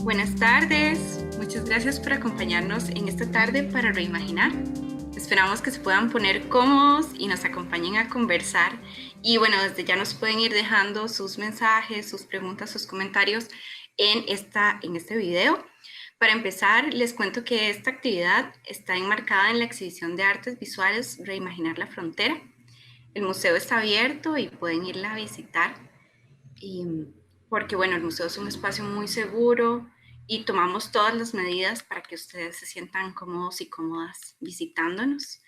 Buenas tardes, muchas gracias por acompañarnos en esta tarde para reimaginar. Esperamos que se puedan poner cómodos y nos acompañen a conversar. Y bueno, desde ya nos pueden ir dejando sus mensajes, sus preguntas, sus comentarios en este video. Para empezar, les cuento que esta actividad está enmarcada en la exhibición de artes visuales Reimaginar la Frontera. El museo está abierto y pueden irla a visitar. Porque bueno, el museo es un espacio muy seguro y tomamos todas las medidas para que ustedes se sientan cómodos y cómodas visitándonos.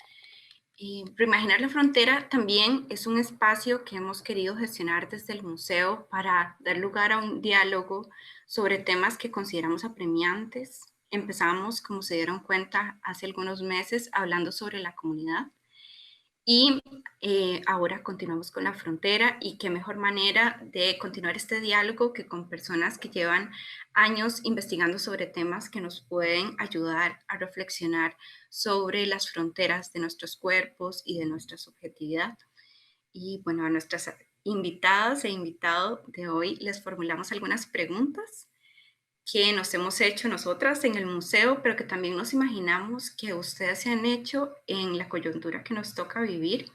Reimaginar la Frontera también es un espacio que hemos querido gestionar desde el museo para dar lugar a un diálogo sobre temas que consideramos apremiantes. Empezamos, como se dieron cuenta, hace algunos meses hablando sobre la comunidad. Y ahora continuamos con la frontera, y qué mejor manera de continuar este diálogo que con personas que llevan años investigando sobre temas que nos pueden ayudar a reflexionar sobre las fronteras de nuestros cuerpos y de nuestra subjetividad. Y bueno, a nuestras invitadas e invitado de hoy les formulamos algunas preguntas que nos hemos hecho nosotras en el museo, pero que también nos imaginamos que ustedes se han hecho en la coyuntura que nos toca vivir.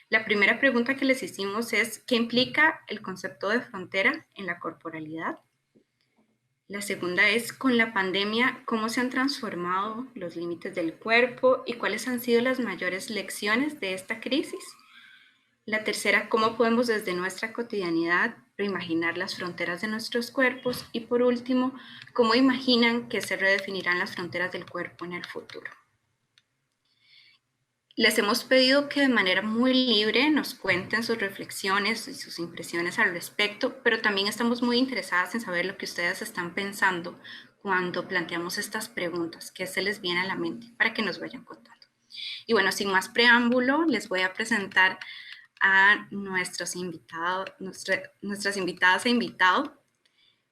La primera pregunta que les hicimos es, ¿qué implica el concepto de frontera en la corporalidad? La segunda es, con la pandemia, ¿cómo se han transformado los límites del cuerpo y cuáles han sido las mayores lecciones de esta crisis? La tercera, ¿cómo podemos desde nuestra cotidianidad reimaginar las fronteras de nuestros cuerpos? Y por último, ¿cómo imaginan que se redefinirán las fronteras del cuerpo en el futuro? Les hemos pedido que de manera muy libre nos cuenten sus reflexiones y sus impresiones al respecto, pero también estamos muy interesadas en saber lo que ustedes están pensando cuando planteamos estas preguntas, qué se les viene a la mente, para que nos vayan contando. Y bueno, sin más preámbulo, les voy a presentar a nuestras invitadas e invitados.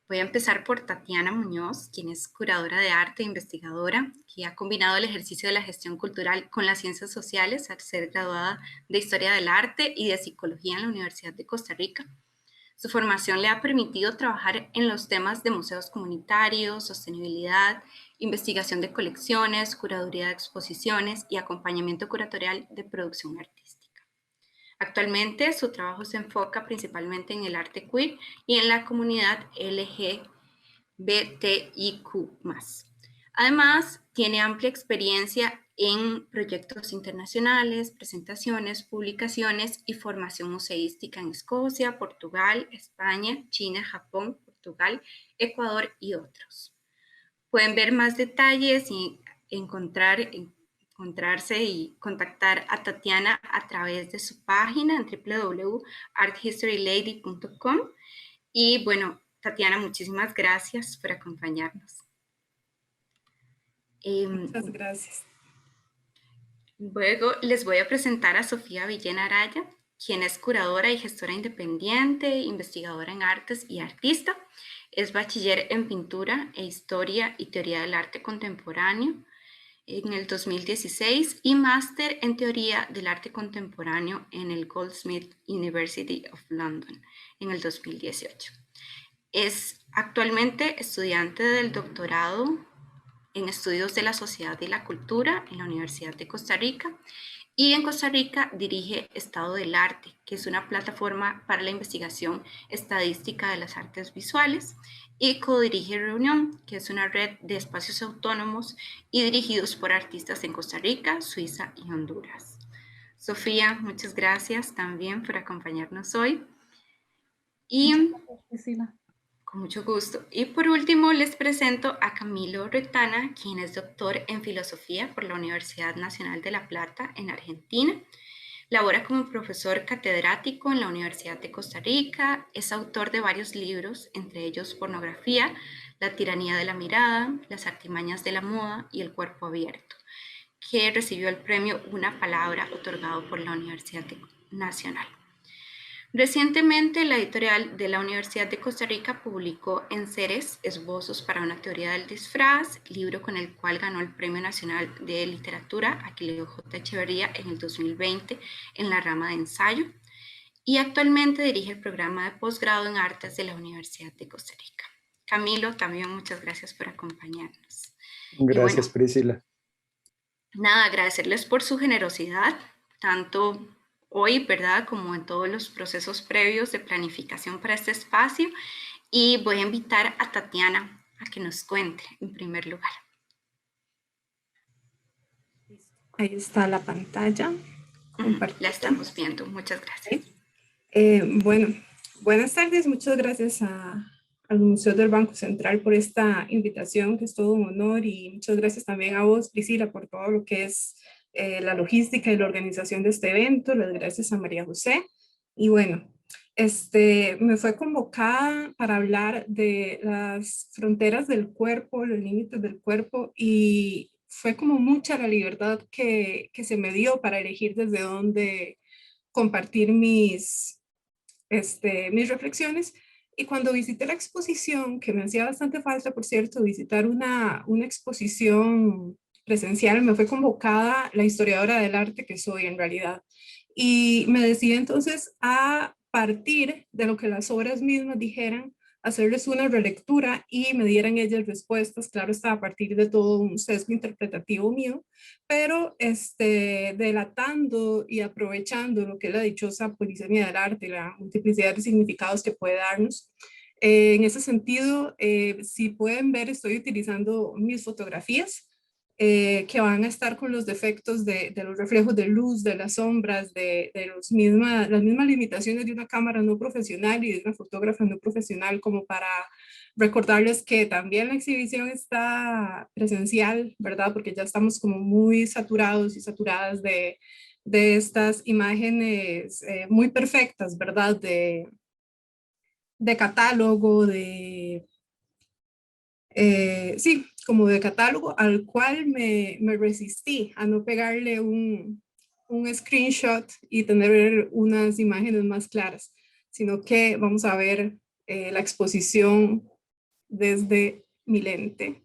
Voy a empezar por Tatiana Muñoz, quien es curadora de arte e investigadora, que ha combinado el ejercicio de la gestión cultural con las ciencias sociales al ser graduada de Historia del Arte y de Psicología en la Universidad de Costa Rica. Su formación le ha permitido trabajar en los temas de museos comunitarios, sostenibilidad, investigación de colecciones, curaduría de exposiciones y acompañamiento curatorial de producción artística. Actualmente su trabajo se enfoca principalmente en el arte queer y en la comunidad LGBTIQ+. Además, tiene amplia experiencia en proyectos internacionales, presentaciones, publicaciones y formación museística en Escocia, Portugal, España, China, Japón, Portugal, Ecuador y otros. Pueden ver más detalles y encontrarse y contactar a Tatiana a través de su página en www.arthistorylady.com. Y bueno, Tatiana, muchísimas gracias por acompañarnos. Muchas gracias. Luego les voy a presentar a Sofía Villena Araya, quien es curadora y gestora independiente, investigadora en artes y artista. Es bachiller en pintura e historia y teoría del arte contemporáneo en el 2016 y máster en teoría del arte contemporáneo en el Goldsmiths University of London en el 2018. Es actualmente estudiante del doctorado en estudios de la sociedad y la cultura en la Universidad de Costa Rica, y en Costa Rica dirige Estado del Arte, que es una plataforma para la investigación estadística de las artes visuales, y codirige Reunión, que es una red de espacios autónomos y dirigidos por artistas en Costa Rica, Suiza y Honduras. Sofía, muchas gracias también por acompañarnos hoy. Y muchas gracias, Priscila. Con mucho gusto. Y por último, les presento a Camilo Retana, quien es doctor en filosofía por la Universidad Nacional de La Plata en Argentina. Labora como profesor catedrático en la Universidad de Costa Rica. Es autor de varios libros, entre ellos Pornografía, La tiranía de la mirada, Las artimañas de la moda y El cuerpo abierto, que recibió el premio Una Palabra otorgado por la Universidad Nacional. Recientemente, la editorial de la Universidad de Costa Rica publicó Enseres, Esbozos para una teoría del disfraz, libro con el cual ganó el Premio Nacional de Literatura Aquileo J. Echeverría en el 2020 en la rama de ensayo, y actualmente dirige el programa de posgrado en artes de la Universidad de Costa Rica. Camilo, también muchas gracias por acompañarnos. Y Gracias, bueno, Priscila. nada, agradecerles por su generosidad, tanto hoy, ¿verdad?, como en todos los procesos previos de planificación para este espacio. Y voy a invitar a Tatiana a que nos cuente en primer lugar. Ahí está la pantalla La compartida. estamos viendo, muchas gracias. Bueno, buenas tardes, muchas gracias al Museo del Banco Central por esta invitación, que es todo un honor, y muchas gracias también a vos, Priscila, por todo lo que es la logística y la organización de este evento. Las gracias a María José. Y bueno, me fue convocada para hablar de las fronteras del cuerpo, los límites del cuerpo, y fue como mucha la libertad que se me dio para elegir desde dónde compartir mis reflexiones. Y cuando visité la exposición, que me hacía bastante falta, por cierto, visitar una exposición presencial, me fue convocada la historiadora del arte que soy en realidad. Y me decidí entonces a partir de lo que las obras mismas dijeran, hacerles una relectura y me dieran ellas respuestas. Claro, está a partir de todo un sesgo interpretativo mío, pero delatando y aprovechando lo que es la dichosa polisemia del arte y la multiplicidad de significados que puede darnos. En ese sentido, si pueden ver, estoy utilizando mis fotografías que van a estar con los defectos de los reflejos de luz, de las sombras, de las mismas limitaciones de una cámara no profesional y de una fotógrafa no profesional, como para recordarles que también la exhibición está presencial, ¿verdad? Porque ya estamos como muy saturados y saturadas de estas imágenes muy perfectas, ¿verdad? De catálogo, sí, como de catálogo, al cual me resistí a no pegarle un screenshot y tener unas imágenes más claras, sino que vamos a ver la exposición desde mi lente.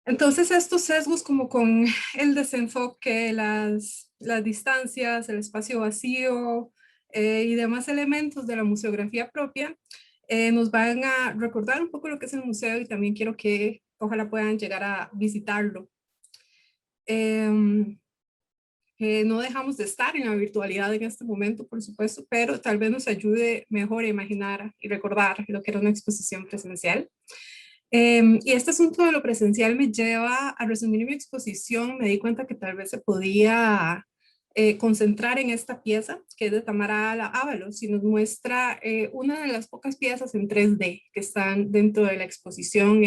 Entonces estos sesgos, como con el desenfoque, las distancias, el espacio vacío y demás elementos de la museografía propia, nos van a recordar un poco lo que es el museo, y también quiero que ojalá puedan llegar a visitarlo. No dejamos de estar en la virtualidad en este momento, por supuesto, pero tal vez nos ayude mejor a imaginar y recordar lo que era una exposición presencial. Y este asunto de lo presencial me lleva a resumir mi exposición. Me di cuenta que tal vez se podía concentrar en esta pieza, que es de Tamara Ábalos, y nos muestra una de las pocas piezas en 3D que están dentro de la exposición,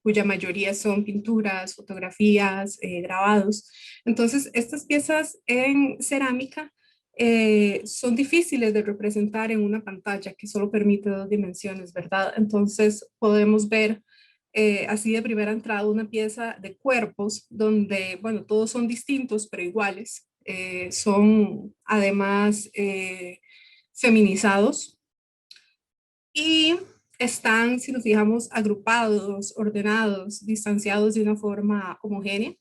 cuya mayoría son pinturas, fotografías, grabados. Entonces, estas piezas en cerámica son difíciles de representar en una pantalla que solo permite 2 dimensiones, ¿verdad? Entonces podemos ver así de primera entrada una pieza de cuerpos donde, bueno, todos son distintos pero iguales. Son además feminizados y están, si nos fijamos, agrupados, ordenados, distanciados de una forma homogénea.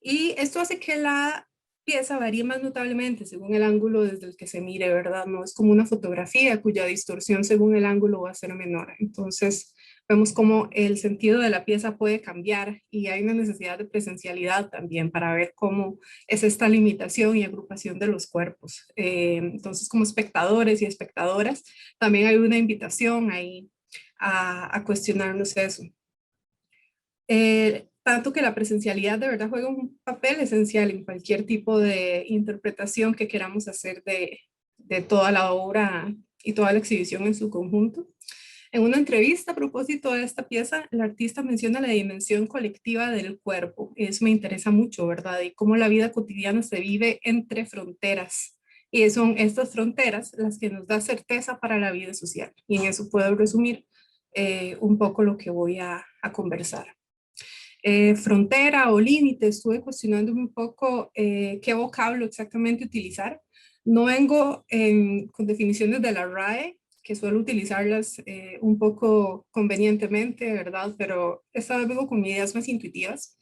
Y esto hace que la pieza varíe más notablemente según el ángulo desde el que se mire, ¿verdad? No es como una fotografía cuya distorsión según el ángulo va a ser menor. Entonces, vemos cómo el sentido de la pieza puede cambiar, y hay una necesidad de presencialidad también para ver cómo es esta limitación y agrupación de los cuerpos. Entonces, como espectadores y espectadoras, también hay una invitación ahí a cuestionarnos eso. Tanto que la presencialidad de verdad juega un papel esencial en cualquier tipo de interpretación que queramos hacer de toda la obra y toda la exhibición en su conjunto. En una entrevista a propósito de esta pieza, el artista menciona la dimensión colectiva del cuerpo. Eso me interesa mucho, ¿verdad? Y cómo la vida cotidiana se vive entre fronteras. Y son estas fronteras las que nos da certeza para la vida social. Y en eso puedo resumir un poco lo que voy a conversar. Frontera o límite, estuve cuestionándome un poco qué vocablo exactamente utilizar. No vengo con definiciones de la RAE, que suelo utilizarlas un poco convenientemente, ¿verdad? Pero esta vez vengo con ideas más intuitivas.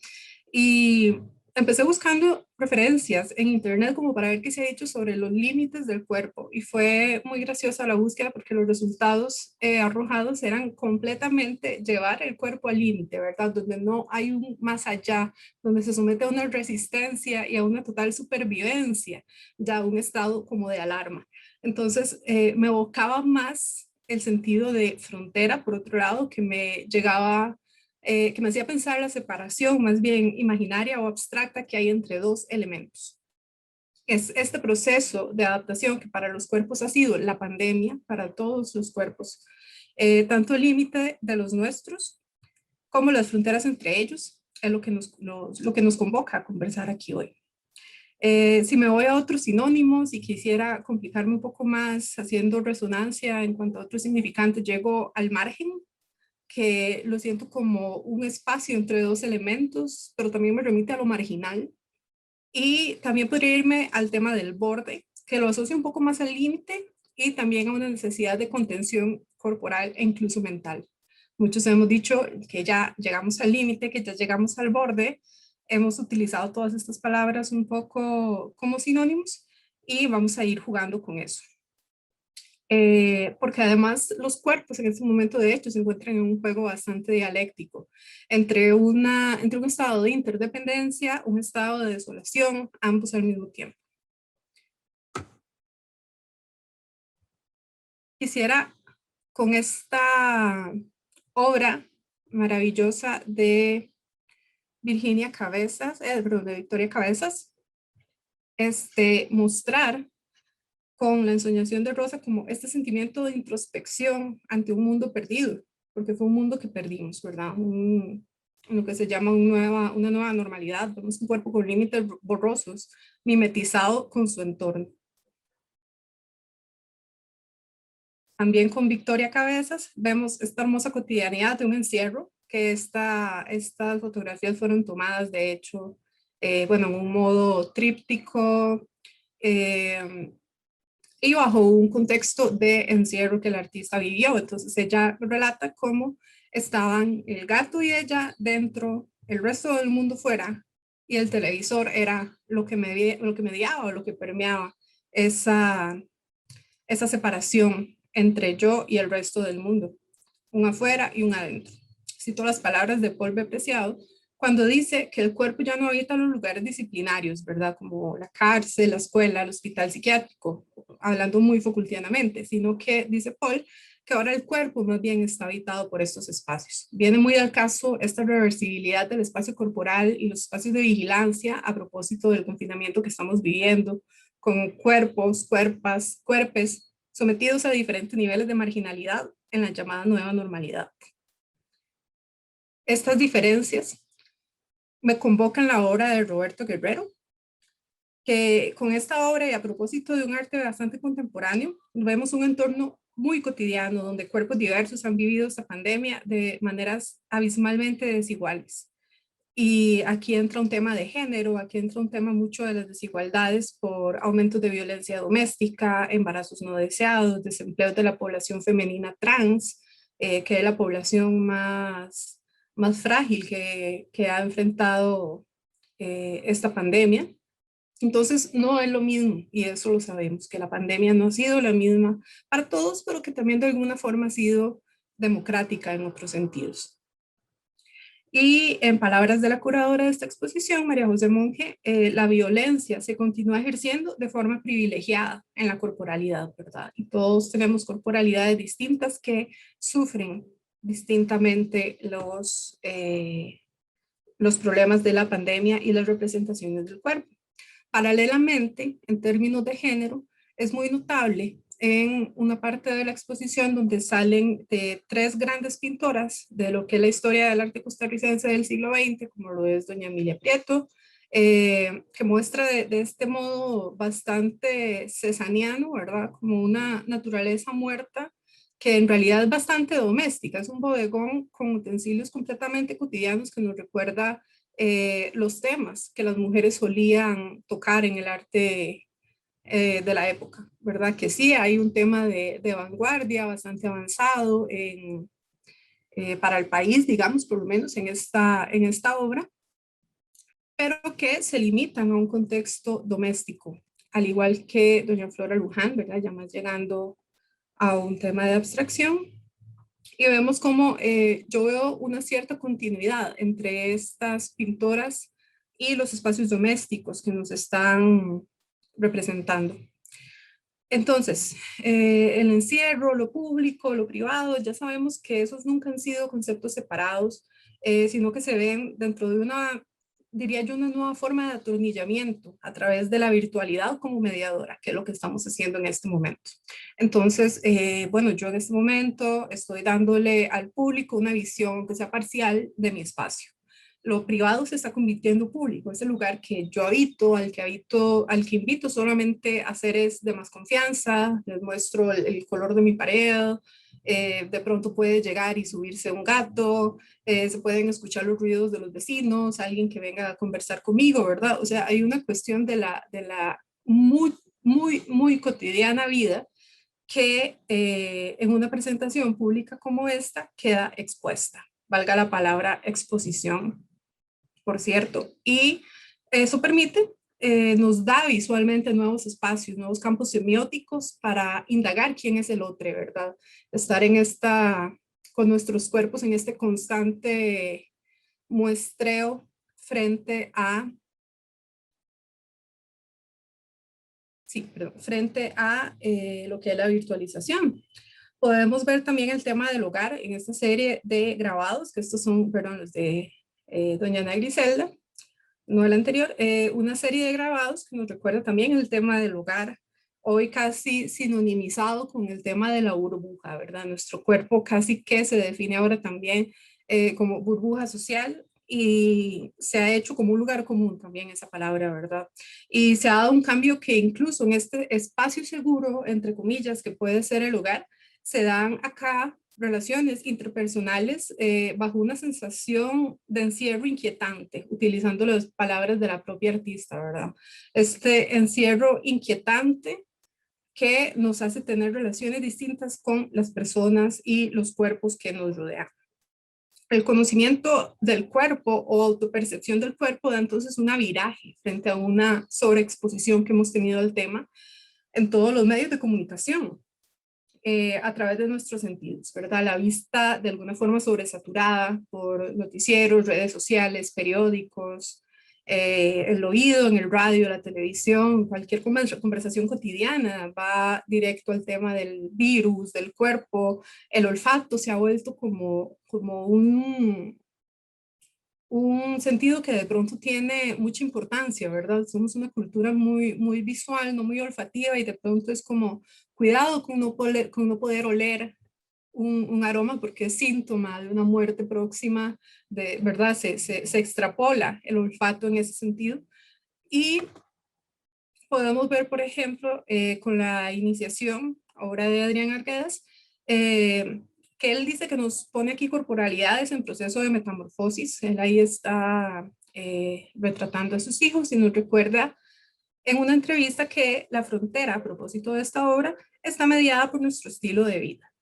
Y empecé buscando referencias en internet como para ver qué se ha dicho sobre los límites del cuerpo y fue muy graciosa la búsqueda porque los resultados arrojados eran completamente llevar el cuerpo al límite, ¿verdad? Donde no hay un más allá, donde se somete a una resistencia y a una total supervivencia, ya un estado como de alarma. Entonces me evocaba más el sentido de frontera, por otro lado, que me llegaba que me hacía pensar la separación más bien imaginaria o abstracta que hay entre dos elementos. Es este proceso de adaptación que para los cuerpos ha sido la pandemia, para todos los cuerpos, tanto el límite de los nuestros como las fronteras entre ellos, es lo que nos convoca a conversar aquí hoy. Si me voy a otros sinónimos y quisiera complicarme un poco más haciendo resonancia en cuanto a otros significantes, llego al margen, que lo siento como un espacio entre dos elementos, pero también me remite a lo marginal. Y también podría irme al tema del borde, que lo asocia un poco más al límite y también a una necesidad de contención corporal e incluso mental. Muchos hemos dicho que ya llegamos al límite, que ya llegamos al borde. Hemos utilizado todas estas palabras un poco como sinónimos y vamos a ir jugando con eso. Porque además los cuerpos en este momento de hecho se encuentran en un juego bastante dialéctico entre un estado de interdependencia, un estado de desolación, ambos al mismo tiempo. Quisiera con esta obra maravillosa de Virginia Cabezas, de Victoria Cabezas, mostrar con la ensoñación de Rosa como este sentimiento de introspección ante un mundo perdido, porque fue un mundo que perdimos, ¿verdad? Lo que se llama una nueva normalidad. Vemos un cuerpo con límites borrosos, mimetizado con su entorno. También con Victoria Cabezas vemos esta hermosa cotidianidad de un encierro, que estas fotografías fueron tomadas, de hecho, bueno, en un modo tríptico, y bajo un contexto de encierro que el artista vivió. Entonces ella relata cómo estaban el gato y ella dentro, el resto del mundo fuera, y el televisor era lo que mediaba o lo que permeaba esa, esa separación entre yo y el resto del mundo, un afuera y un adentro. Cito las palabras de Paul B. Preciado cuando dice que el cuerpo ya no habita los lugares disciplinarios, ¿verdad? Como la cárcel, la escuela, el hospital psiquiátrico, hablando muy Foucaultianamente, sino que, dice Paul, que ahora el cuerpo más bien está habitado por estos espacios. Viene muy al caso esta reversibilidad del espacio corporal y los espacios de vigilancia a propósito del confinamiento que estamos viviendo, con cuerpos, cuerpes sometidos a diferentes niveles de marginalidad en la llamada nueva normalidad. Estas diferencias me convocan la obra de Roberto Guerrero, que con esta obra y a propósito de un arte bastante contemporáneo, vemos un entorno muy cotidiano donde cuerpos diversos han vivido esta pandemia de maneras abismalmente desiguales. Y aquí entra un tema de género, aquí entra un tema mucho de las desigualdades por aumentos de violencia doméstica, embarazos no deseados, desempleo de la población femenina trans, que es la población más frágil que ha enfrentado esta pandemia. Entonces, no es lo mismo, y eso lo sabemos, que la pandemia no ha sido la misma para todos, pero que también de alguna forma ha sido democrática en otros sentidos. Y en palabras de la curadora de esta exposición, María José Monge, la violencia se continúa ejerciendo de forma privilegiada en la corporalidad, ¿verdad? Y todos tenemos corporalidades distintas que sufren distintamente los problemas de la pandemia y las representaciones del cuerpo. Paralelamente, en términos de género, es muy notable en una parte de la exposición donde salen tres grandes pintoras de lo que es la historia del arte costarricense del siglo XX, como lo es doña Emilia Prieto, que muestra de este modo bastante cesaniano, ¿verdad? Como una naturaleza muerta que en realidad es bastante doméstica, es un bodegón con utensilios completamente cotidianos que nos recuerda los temas que las mujeres solían tocar en el arte de la época, ¿verdad? Que sí, hay un tema de vanguardia bastante avanzado para el país, digamos, por lo menos en esta obra, pero que se limitan a un contexto doméstico, al igual que doña Flora Luján, ¿verdad? Ya más llegando a un tema de abstracción. Y vemos como yo veo una cierta continuidad entre estas pintoras y los espacios domésticos que nos están representando. Entonces, el encierro, lo público, lo privado, ya sabemos que esos nunca han sido conceptos separados, sino que se ven dentro de una, diría yo, una nueva forma de atornillamiento a través de la virtualidad como mediadora, que es lo que estamos haciendo en este momento. Entonces, bueno, yo en este momento estoy dándole al público una visión que sea parcial de mi espacio. Lo privado se está convirtiendo público, es el lugar que yo habito, al que invito solamente a seres de más confianza, les muestro el color de mi pared, de pronto puede llegar y subirse un gato, se pueden escuchar los ruidos de los vecinos, alguien que venga a conversar conmigo, ¿verdad? O sea, hay una cuestión de la muy, muy, muy cotidiana vida que en una presentación pública como esta queda expuesta, valga la palabra exposición, por cierto, y eso permite, nos da visualmente nuevos espacios, nuevos campos semióticos para indagar quién es el otro, ¿verdad? Estar en esta, con nuestros cuerpos en este constante muestreo frente a, sí, perdón, frente a lo que es la virtualización. Podemos ver también el tema del hogar en esta serie de grabados, que estos son, perdón, los de doña Ana Griselda, no el anterior, una serie de grabados que nos recuerda también el tema del hogar, hoy casi sinonimizado con el tema de la burbuja, ¿verdad? Nuestro cuerpo casi que se define ahora también como burbuja social y se ha hecho como un lugar común también esa palabra, ¿verdad? Y se ha dado un cambio que incluso en este espacio seguro, entre comillas, que puede ser el hogar, se dan acá relaciones interpersonales bajo una sensación de encierro inquietante, utilizando las palabras de la propia artista, ¿verdad? Este encierro inquietante que nos hace tener relaciones distintas con las personas y los cuerpos que nos rodean. El conocimiento del cuerpo o autopercepción del cuerpo da entonces una viraje frente a una sobreexposición que hemos tenido al tema en todos los medios de comunicación a través de nuestros sentidos, ¿verdad? La vista de alguna forma sobresaturada por noticieros, redes sociales, periódicos, el oído en el radio, la televisión, cualquier conversación cotidiana va directo al tema del virus, del cuerpo, el olfato se ha vuelto como un sentido que de pronto tiene mucha importancia, ¿verdad? Somos una cultura muy, muy visual, no muy olfativa y de pronto es como cuidado con no poder oler un aroma porque es síntoma de una muerte próxima, de, ¿verdad? Se extrapola el olfato en ese sentido. Y podemos ver, por ejemplo, con la iniciación, obra de Adrián Arguedas, que él dice que nos pone aquí corporalidades en proceso de metamorfosis. Él ahí está retratando a sus hijos y nos recuerda en una entrevista que la frontera, a propósito de esta obra, está mediada por nuestro estilo de vida.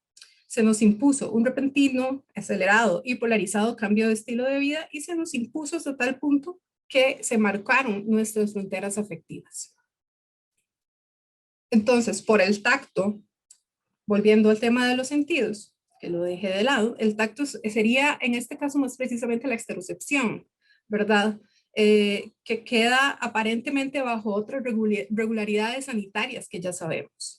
Se nos impuso un repentino, acelerado y polarizado cambio de estilo de vida y se nos impuso hasta tal punto que se marcaron nuestras fronteras afectivas. Entonces, por el tacto, volviendo al tema de los sentidos, que lo dejé de lado, el tacto sería en este caso más precisamente la exterocepción, ¿verdad? Que queda aparentemente bajo otras regularidades sanitarias que ya sabemos.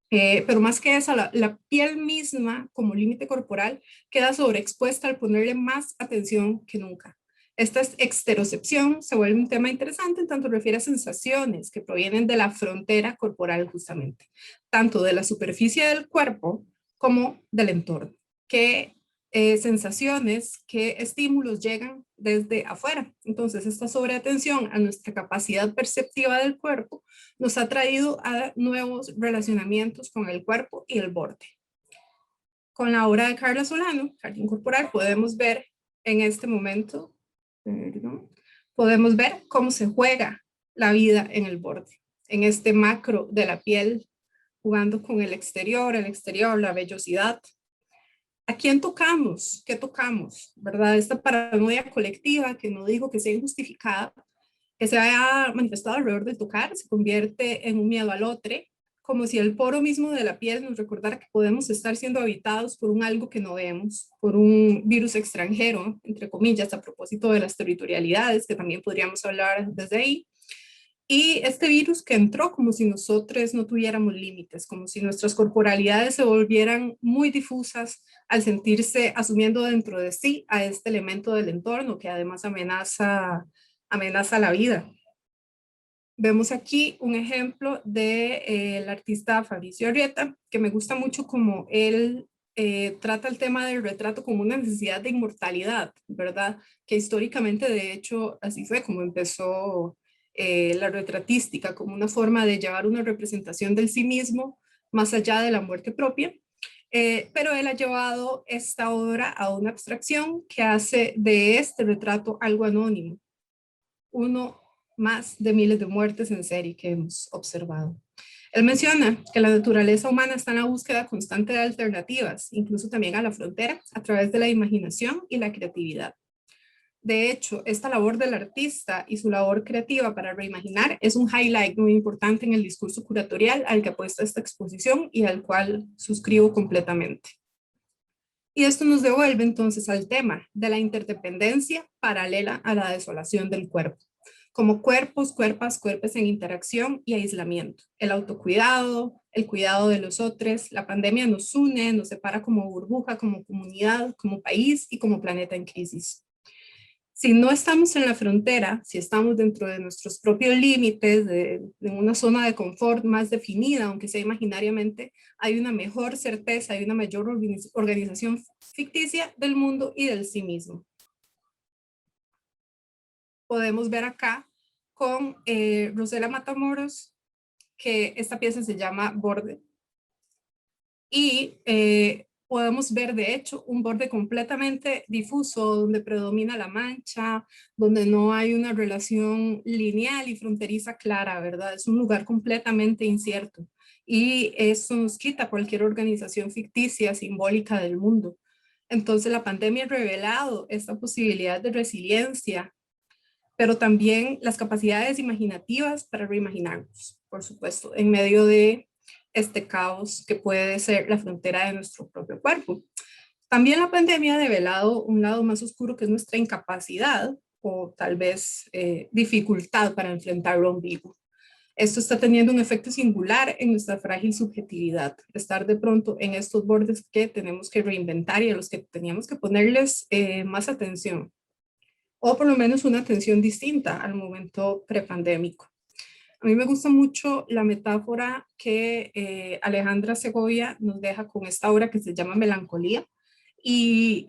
Pero más que eso, la piel misma como límite corporal queda sobreexpuesta al ponerle más atención que nunca. Esta exterocepción se vuelve un tema interesante en tanto refiere a sensaciones que provienen de la frontera corporal justamente, tanto de la superficie del cuerpo como del entorno. ¿Qué sensaciones, qué estímulos llegan desde afuera? Entonces, esta sobreatención a nuestra capacidad perceptiva del cuerpo nos ha traído a nuevos relacionamientos con el cuerpo y el borde. Con la obra de Carla Solano, Jardín Corporal, podemos ver en este momento, podemos ver cómo se juega la vida en el borde, en este macro de la piel, jugando con el exterior, la vellosidad. ¿A quién tocamos? ¿Qué tocamos? ¿Verdad? Esta paranoia colectiva, que no digo que sea injustificada, que se haya manifestado alrededor del tocar, se convierte en un miedo al otro, como si el poro mismo de la piel nos recordara que podemos estar siendo habitados por un algo que no vemos, por un virus extranjero, entre comillas, a propósito de las territorialidades, que también podríamos hablar desde ahí. Y este virus que entró como si nosotros no tuviéramos límites, como si nuestras corporalidades se volvieran muy difusas al sentirse asumiendo dentro de sí a este elemento del entorno que además amenaza la vida. Vemos aquí un ejemplo del artista Fabricio Arrieta, que me gusta mucho como él trata el tema del retrato como una necesidad de inmortalidad, ¿verdad? Que históricamente, de hecho, así fue como empezó la retratística, como una forma de llevar una representación del sí mismo más allá de la muerte propia. Pero él ha llevado esta obra a una abstracción que hace de este retrato algo anónimo, uno más de miles de muertes en serie que hemos observado. Él menciona que la naturaleza humana está en la búsqueda constante de alternativas, incluso también a la frontera, a través de la imaginación y la creatividad. De hecho, esta labor del artista y su labor creativa para reimaginar es un highlight muy importante en el discurso curatorial al que apuesta esta exposición y al cual suscribo completamente. Y esto nos devuelve entonces al tema de la interdependencia paralela a la desolación del cuerpo, como cuerpos, cuerpas, cuerpos en interacción y aislamiento. El autocuidado, el cuidado de los otros, la pandemia nos une, nos separa como burbuja, como comunidad, como país y como planeta en crisis. Si no estamos en la frontera, si estamos dentro de nuestros propios límites, de una zona de confort más definida, aunque sea imaginariamente, hay una mejor certeza, hay una mayor organización ficticia del mundo y del sí mismo. Podemos ver acá con Rosela Matamoros, que esta pieza se llama Borde. Y podemos ver, de hecho, un borde completamente difuso, donde predomina la mancha, donde no hay una relación lineal y fronteriza clara, ¿verdad? Es un lugar completamente incierto. Y eso nos quita cualquier organización ficticia, simbólica del mundo. Entonces la pandemia ha revelado esta posibilidad de resiliencia, pero también las capacidades imaginativas para reimaginarnos, por supuesto, en medio de este caos que puede ser la frontera de nuestro propio cuerpo. También la pandemia ha develado un lado más oscuro que es nuestra incapacidad o tal vez dificultad para enfrentar lo ambiguo. Esto está teniendo un efecto singular en nuestra frágil subjetividad, estar de pronto en estos bordes que tenemos que reinventar y a los que teníamos que ponerles más atención, o por lo menos una atención distinta al momento prepandémico. A mí me gusta mucho la metáfora que Alejandra Segovia nos deja con esta obra que se llama Melancolía, y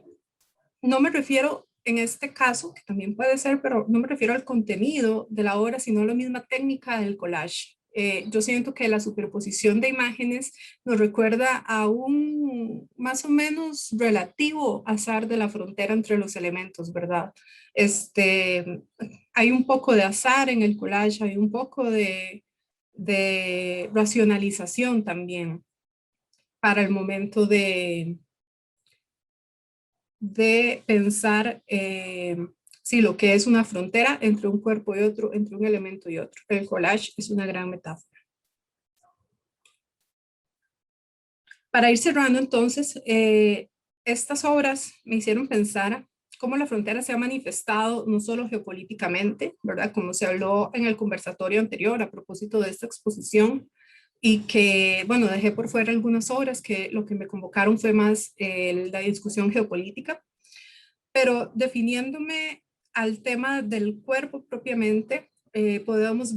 no me refiero en este caso, que también puede ser, pero no me refiero al contenido de la obra, sino a la misma técnica del collage. Yo siento que la superposición de imágenes nos recuerda a un más o menos relativo azar de la frontera entre los elementos, ¿verdad? Hay un poco de azar en el collage, hay un poco de racionalización también para el momento de pensar si lo que es una frontera entre un cuerpo y otro, entre un elemento y otro. El collage es una gran metáfora. Para ir cerrando entonces, estas obras me hicieron pensar cómo la frontera se ha manifestado no solo geopolíticamente, ¿verdad? Como se habló en el conversatorio anterior a propósito de esta exposición, y que, bueno, dejé por fuera algunas obras que lo que me convocaron fue más la discusión geopolítica, pero definiéndome al tema del cuerpo propiamente, podemos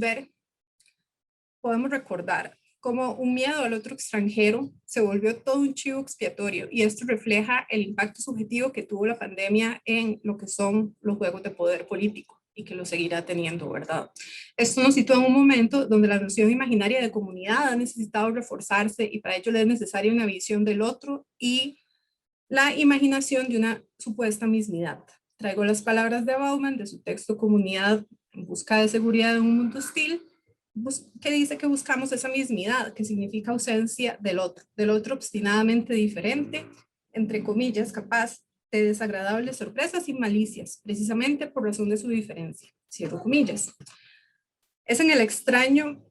recordar cómo un miedo al otro extranjero se volvió todo un chivo expiatorio, y esto refleja el impacto subjetivo que tuvo la pandemia en lo que son los juegos de poder político y que lo seguirá teniendo, ¿verdad? Esto nos sitúa en un momento donde la noción imaginaria de comunidad ha necesitado reforzarse, y para ello le es necesaria una visión del otro y la imaginación de una supuesta mismidad. Traigo las palabras de Bauman de su texto Comunidad en busca de seguridad en un mundo hostil, que dice que buscamos esa mismidad, que significa ausencia del otro obstinadamente diferente, entre comillas, capaz de desagradables sorpresas y malicias, precisamente por razón de su diferencia, cierro comillas. Es en el extraño,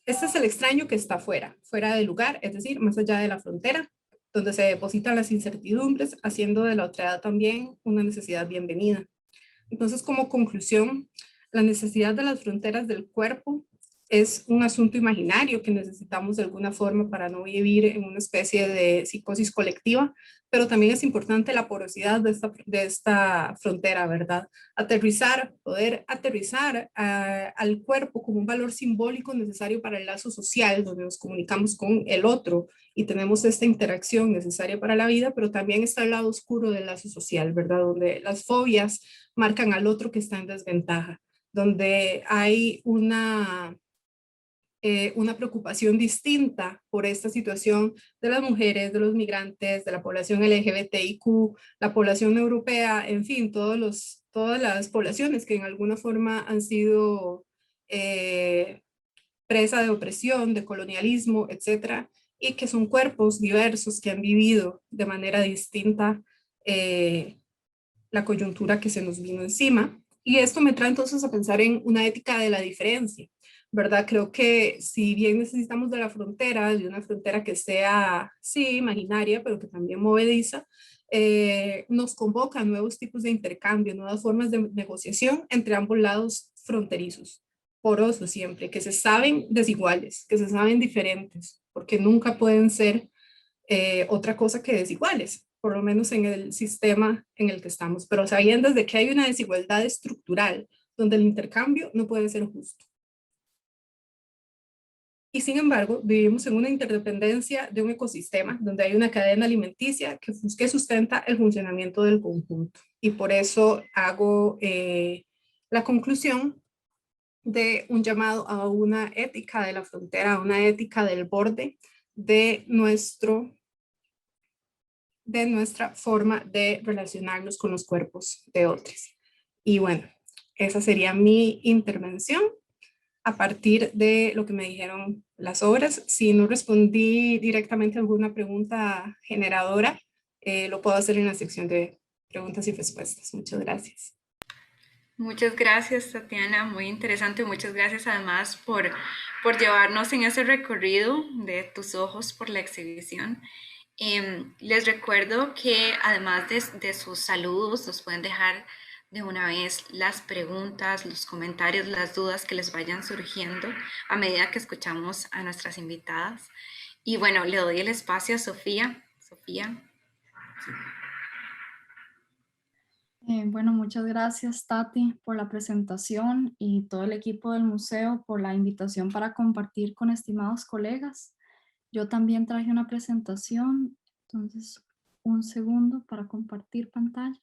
este es el extraño que está fuera, fuera del lugar, es decir, más allá de la frontera, donde se depositan las incertidumbres, haciendo de la otredad también una necesidad bienvenida. Entonces, como conclusión, la necesidad de las fronteras del cuerpo es un asunto imaginario que necesitamos de alguna forma para no vivir en una especie de psicosis colectiva, pero también es importante la porosidad de esta frontera, ¿verdad? Aterrizar, poder aterrizar al cuerpo como un valor simbólico necesario para el lazo social, donde nos comunicamos con el otro y tenemos esta interacción necesaria para la vida, pero también está el lado oscuro del lazo social, ¿verdad? Donde las fobias marcan al otro que está en desventaja, donde hay una preocupación distinta por esta situación de las mujeres, de los migrantes, de la población LGBTIQ, la población europea, en fin, todas las poblaciones que en alguna forma han sido presa de opresión, de colonialismo, etcétera, y que son cuerpos diversos que han vivido de manera distinta la coyuntura que se nos vino encima. Y esto me trae entonces a pensar en una ética de la diferencia, ¿verdad? Creo que si bien necesitamos de la frontera, de una frontera que sea, sí, imaginaria, pero que también movediza, nos convoca a nuevos tipos de intercambio, nuevas formas de negociación entre ambos lados fronterizos, porosos siempre, que se saben desiguales, que se saben diferentes, porque nunca pueden ser otra cosa que desiguales, por lo menos en el sistema en el que estamos, pero sabiendo desde que hay una desigualdad estructural donde el intercambio no puede ser justo. Y sin embargo, vivimos en una interdependencia de un ecosistema donde hay una cadena alimenticia que sustenta el funcionamiento del conjunto. Y por eso hago la conclusión de un llamado a una ética de la frontera, a una ética del borde de nuestra forma de relacionarnos con los cuerpos de otros. Y bueno, esa sería mi intervención a partir de lo que me dijeron las obras. Si no respondí directamente a alguna pregunta generadora, lo puedo hacer en la sección de preguntas y respuestas. Muchas gracias. Muchas gracias, Tatiana, muy interesante. Muchas gracias además por llevarnos en ese recorrido de tus ojos por la exhibición. Les recuerdo que además de sus saludos, nos pueden dejar de una vez las preguntas, los comentarios, las dudas que les vayan surgiendo a medida que escuchamos a nuestras invitadas. Y bueno, le doy el espacio a Sofía. Sofía. Bueno, muchas gracias, Tati, por la presentación y todo el equipo del museo por la invitación para compartir con estimados colegas. Yo también traje una presentación, entonces un segundo para compartir pantalla.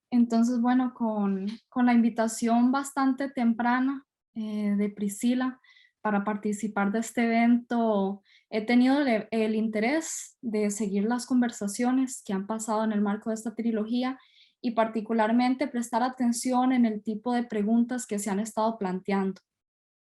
Entonces, bueno, con la invitación bastante temprana de Priscila para participar de este evento, he tenido el interés de seguir las conversaciones que han pasado en el marco de esta trilogía y particularmente prestar atención en el tipo de preguntas que se han estado planteando.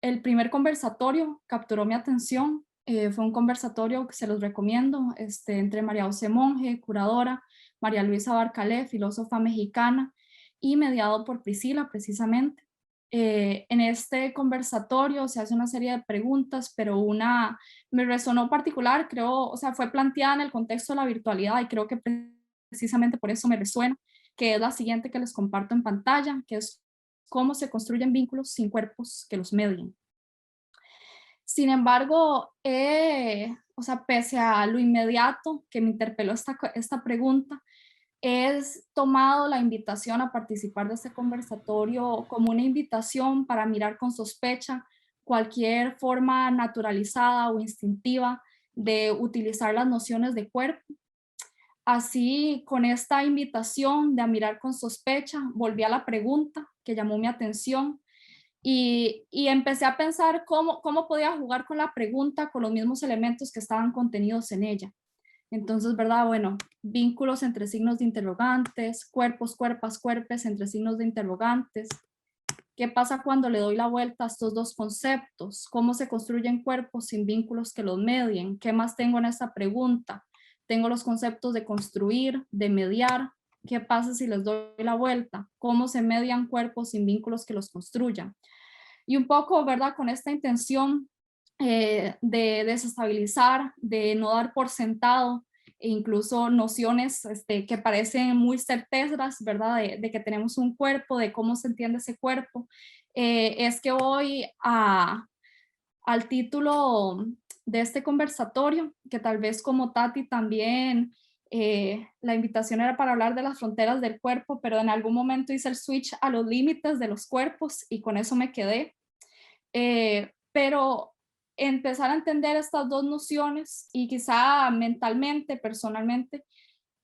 El primer conversatorio capturó mi atención, fue un conversatorio que se los recomiendo, entre María José Monge, curadora, María Luisa Barcalé, filósofa mexicana, y mediado por Priscila precisamente. En este conversatorio se hace una serie de preguntas, pero una me resonó particular, creo, o sea, fue planteada en el contexto de la virtualidad y creo que precisamente por eso me resuena, que es la siguiente que les comparto en pantalla, que es cómo se construyen vínculos sin cuerpos que los medien. Sin embargo, o sea, pese a lo inmediato que me interpeló esta pregunta, he tomado la invitación a participar de este conversatorio como una invitación para mirar con sospecha cualquier forma naturalizada o instintiva de utilizar las nociones de cuerpo. Así, con esta invitación de a mirar con sospecha, volví a la pregunta que llamó mi atención y empecé a pensar cómo podía jugar con la pregunta con los mismos elementos que estaban contenidos en ella. Entonces, ¿verdad? Bueno, vínculos entre signos de interrogantes, cuerpos, cuerpas, cuerpes entre signos de interrogantes. ¿Qué pasa cuando le doy la vuelta a estos dos conceptos? ¿Cómo se construyen cuerpos sin vínculos que los medien? ¿Qué más tengo en esta pregunta? tengo los conceptos de construir, de mediar. ¿Qué pasa si les doy la vuelta? ¿Cómo se median cuerpos sin vínculos que los construyan? Y un poco, ¿verdad? Con esta intención de desestabilizar, de no dar por sentado, e incluso nociones que parecen muy certeras, ¿verdad? De que tenemos un cuerpo, de cómo se entiende ese cuerpo. Es que voy al título de este conversatorio, que tal vez como Tati también, la invitación era para hablar de las fronteras del cuerpo, pero en algún momento hice el switch a los límites de los cuerpos y con eso me quedé. Pero empezar a entender estas dos nociones y quizá mentalmente, personalmente,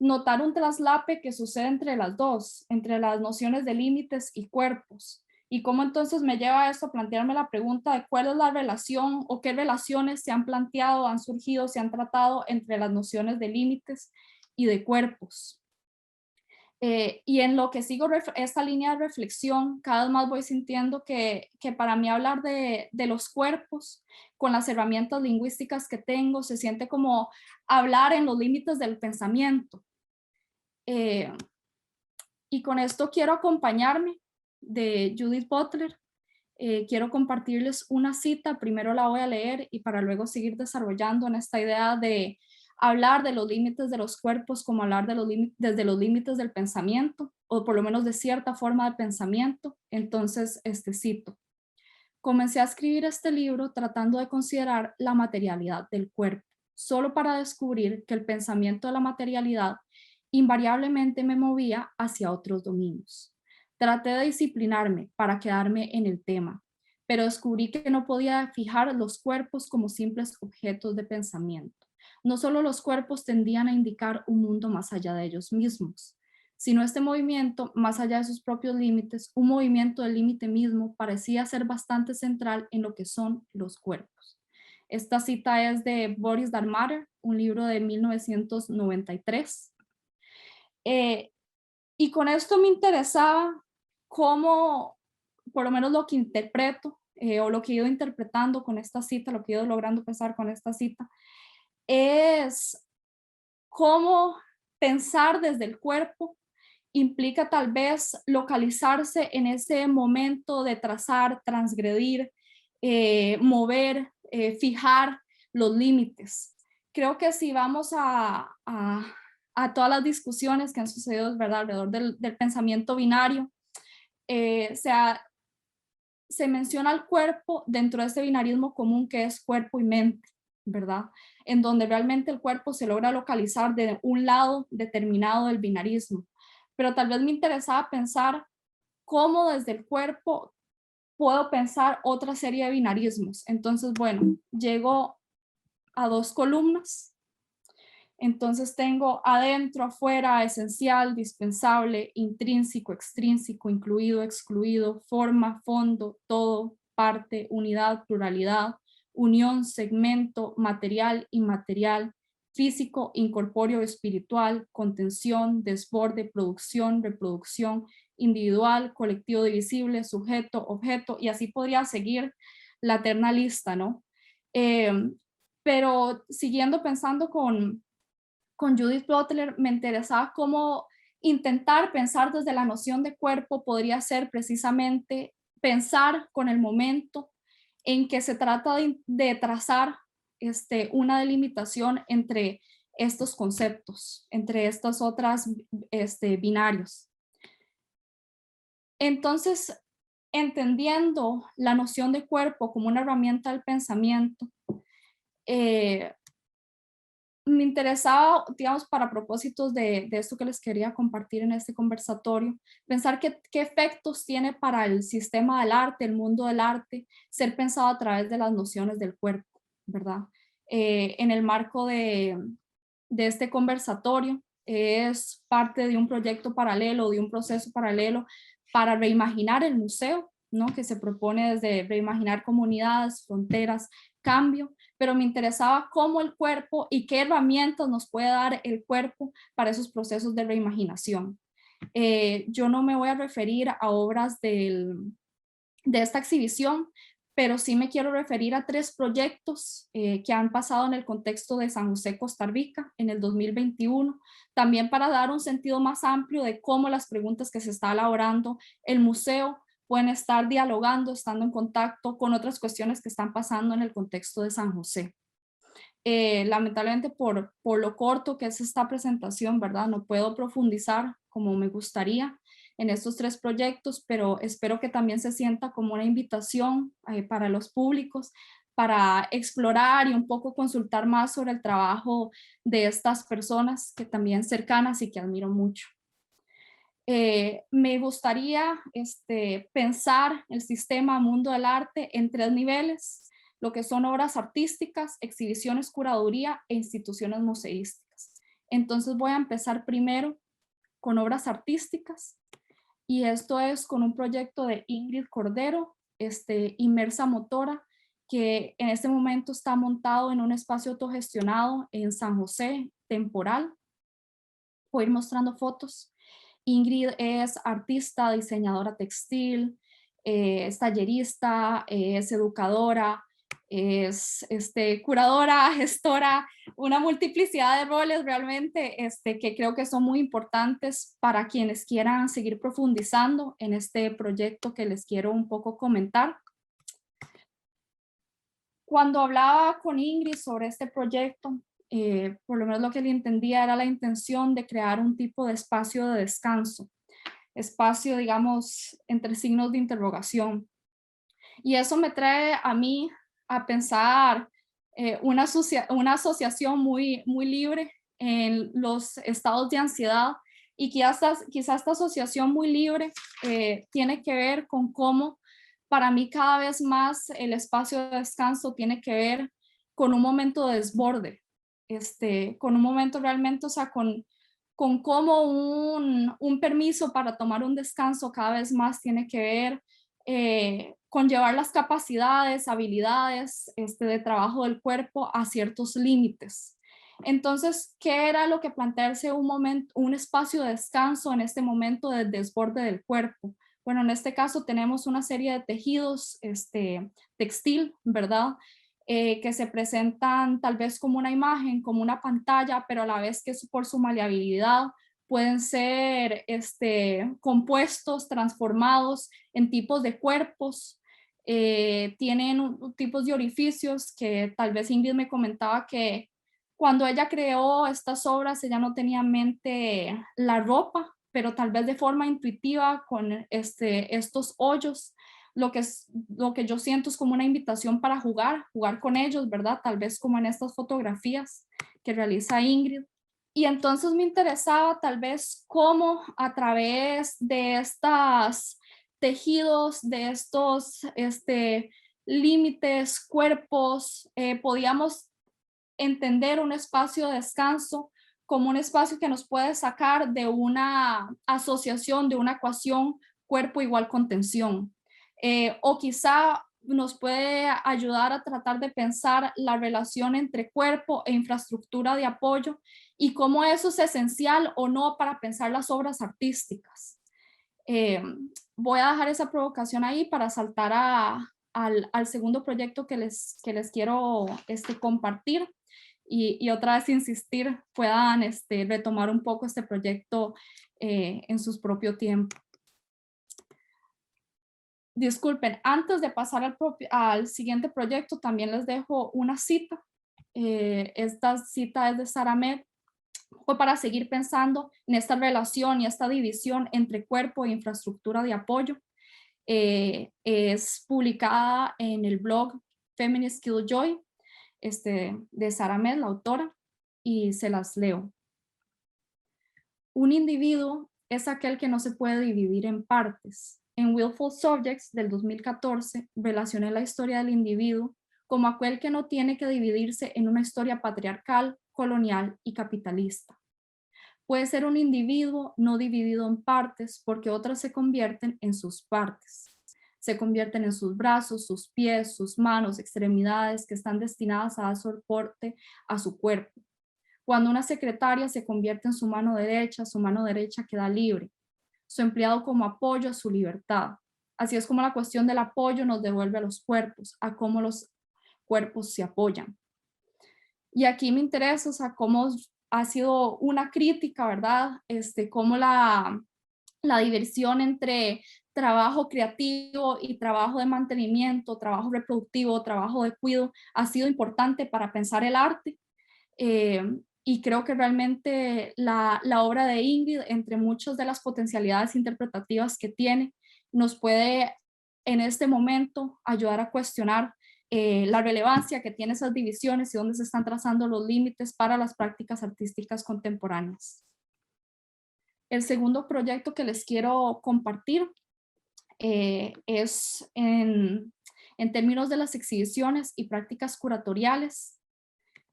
notar un traslape que sucede entre las dos, entre las nociones de límites y cuerpos. Y cómo entonces me lleva a esto a plantearme la pregunta de cuál es la relación o qué relaciones se han planteado, han surgido, se han tratado entre las nociones de límites y de cuerpos. Y en lo que sigo esta línea de reflexión, cada vez más voy sintiendo que para mí hablar de los cuerpos con las herramientas lingüísticas que tengo se siente como hablar en los límites del pensamiento. Y con esto quiero acompañarme de Judith Butler. Quiero compartirles una cita, primero la voy a leer y para luego seguir desarrollando en esta idea de hablar de los límites de los cuerpos como hablar de desde los límites del pensamiento, o por lo menos de cierta forma de pensamiento. Entonces, cito: comencé a escribir este libro tratando de considerar la materialidad del cuerpo, solo para descubrir que el pensamiento de la materialidad invariablemente me movía hacia otros dominios. Traté de disciplinarme para quedarme en el tema, pero descubrí que no podía fijar los cuerpos como simples objetos de pensamiento. No solo los cuerpos tendían a indicar un mundo más allá de ellos mismos, sino este movimiento, más allá de sus propios límites, un movimiento del límite mismo, parecía ser bastante central en lo que son los cuerpos. Esta cita es de Boris Darmatter, un libro de 1993. Y con esto me interesaba cómo, por lo menos lo que interpreto, o lo que he ido interpretando con esta cita, lo que he ido logrando pensar con esta cita, es cómo pensar desde el cuerpo implica tal vez localizarse en ese momento de trazar, transgredir, mover, fijar los límites. Creo que si vamos a todas las discusiones que han sucedido, ¿verdad?, alrededor del pensamiento binario, se menciona el cuerpo dentro de este binarismo común que es cuerpo y mente, ¿verdad? En donde realmente el cuerpo se logra localizar de un lado determinado del binarismo. Pero tal vez me interesaba pensar cómo desde el cuerpo puedo pensar otra serie de binarismos. Entonces, bueno, llego a dos columnas. Entonces tengo adentro, afuera, esencial, dispensable, intrínseco, extrínseco, incluido, excluido, forma, fondo, todo, parte, unidad, pluralidad, unión, segmento, material, inmaterial, físico, incorpóreo, espiritual, contención, desborde, producción, reproducción, individual, colectivo divisible, sujeto, objeto, y así podría seguir la eterna lista, ¿no? Pero siguiendo pensando con Judith Butler, me interesaba cómo intentar pensar desde la noción de cuerpo podría ser precisamente pensar con el momento en que se trata de trazar una delimitación entre estos conceptos, entre estas otras binarios. Entonces, entendiendo la noción de cuerpo como una herramienta del pensamiento, me interesaba, digamos, para propósitos de esto que les quería compartir en este conversatorio, pensar qué efectos tiene para el sistema del arte, el mundo del arte, ser pensado a través de las nociones del cuerpo, ¿verdad? En el marco de este conversatorio, es parte de un proyecto paralelo, de un proceso paralelo para reimaginar el museo, ¿no? Que se propone desde reimaginar comunidades, fronteras, cambio, pero me interesaba cómo el cuerpo y qué herramientas nos puede dar el cuerpo para esos procesos de reimaginación. Yo no me voy a referir a obras de esta exhibición, pero sí me quiero referir a 3 proyectos que han pasado en el contexto de San José, Costa Rica, en el 2021, también para dar un sentido más amplio de cómo las preguntas que se está elaborando el museo pueden estar dialogando, estando en contacto con otras cuestiones que están pasando en el contexto de San José. Lamentablemente por lo corto que es esta presentación, ¿verdad? No puedo profundizar como me gustaría en estos 3 proyectos, pero espero que también se sienta como una invitación para los públicos para explorar y un poco consultar más sobre el trabajo de estas personas que también cercanas y que admiro mucho. Me gustaría pensar el sistema mundo del arte en 3 niveles, lo que son obras artísticas, exhibiciones, curaduría e instituciones museísticas. Entonces voy a empezar primero con obras artísticas y esto es con un proyecto de Ingrid Cordero, Inmersa Motora, que en este momento está montado en un espacio autogestionado en San José, temporal. Voy a ir mostrando fotos. Ingrid es artista, diseñadora textil, es tallerista, es educadora, es curadora, gestora, una multiplicidad de roles realmente que creo que son muy importantes para quienes quieran seguir profundizando en este proyecto que les quiero un poco comentar. Cuando hablaba con Ingrid sobre este proyecto, por lo menos lo que le entendía era la intención de crear un tipo de espacio de descanso, espacio, digamos, entre signos de interrogación. Y eso me trae a mí a pensar una asociación muy libre en los estados de ansiedad y quizás esta asociación muy libre tiene que ver con cómo para mí cada vez más el espacio de descanso tiene que ver con un momento de desborde, con un momento realmente, o sea, con cómo un permiso para tomar un descanso cada vez más tiene que ver con llevar las capacidades, habilidades de trabajo del cuerpo a ciertos límites. Entonces, ¿qué era lo que plantearse un espacio de descanso en este momento de desborde del cuerpo? Bueno, en este caso tenemos una serie de tejidos textil, ¿verdad? Que se presentan tal vez como una imagen, como una pantalla, pero a la vez que por su maleabilidad pueden ser compuestos, transformados en tipos de cuerpos, tienen tipos de orificios que tal vez Ingrid me comentaba que cuando ella creó estas obras ella no tenía en mente la ropa, pero tal vez de forma intuitiva con estos hoyos, lo que yo siento es como una invitación para jugar con ellos, ¿verdad? Tal vez como en estas fotografías que realiza Ingrid. Y entonces me interesaba tal vez cómo a través de estos tejidos, de estos límites, cuerpos, podíamos entender un espacio de descanso como un espacio que nos puede sacar de una asociación, de una ecuación cuerpo igual contención. O quizá nos puede ayudar a tratar de pensar la relación entre cuerpo e infraestructura de apoyo y cómo eso es esencial o no para pensar las obras artísticas. Voy a dejar esa provocación ahí para saltar al segundo proyecto que les quiero compartir y otra vez insistir, puedan retomar un poco este proyecto en su propio tiempo. Disculpen, antes de pasar al siguiente proyecto, también les dejo una cita. Esta cita es de Sara Ahmed, fue para seguir pensando en esta relación y esta división entre cuerpo e infraestructura de apoyo. Es publicada en el blog Feminist Killjoy de Sara Ahmed, la autora, y se las leo. Un individuo es aquel que no se puede dividir en partes. En Willful Subjects del 2014 relacioné la historia del individuo como aquel que no tiene que dividirse en una historia patriarcal, colonial y capitalista. Puede ser un individuo no dividido en partes porque otras se convierten en sus partes. Se convierten en sus brazos, sus pies, sus manos, extremidades que están destinadas a dar soporte a su cuerpo. Cuando una secretaria se convierte en su mano derecha queda libre. Su empleado como apoyo a su libertad. Así es como la cuestión del apoyo nos devuelve a los cuerpos, a cómo los cuerpos se apoyan. Y aquí me interesa, o sea, cómo ha sido una crítica, ¿verdad? Cómo la diversión entre trabajo creativo y trabajo de mantenimiento, trabajo reproductivo, trabajo de cuidado, ha sido importante para pensar el arte. Y creo que realmente la obra de Ingrid, entre muchas de las potencialidades interpretativas que tiene, nos puede en este momento ayudar a cuestionar la relevancia que tiene esas divisiones y dónde se están trazando los límites para las prácticas artísticas contemporáneas. El segundo proyecto que les quiero compartir es en términos de las exhibiciones y prácticas curatoriales.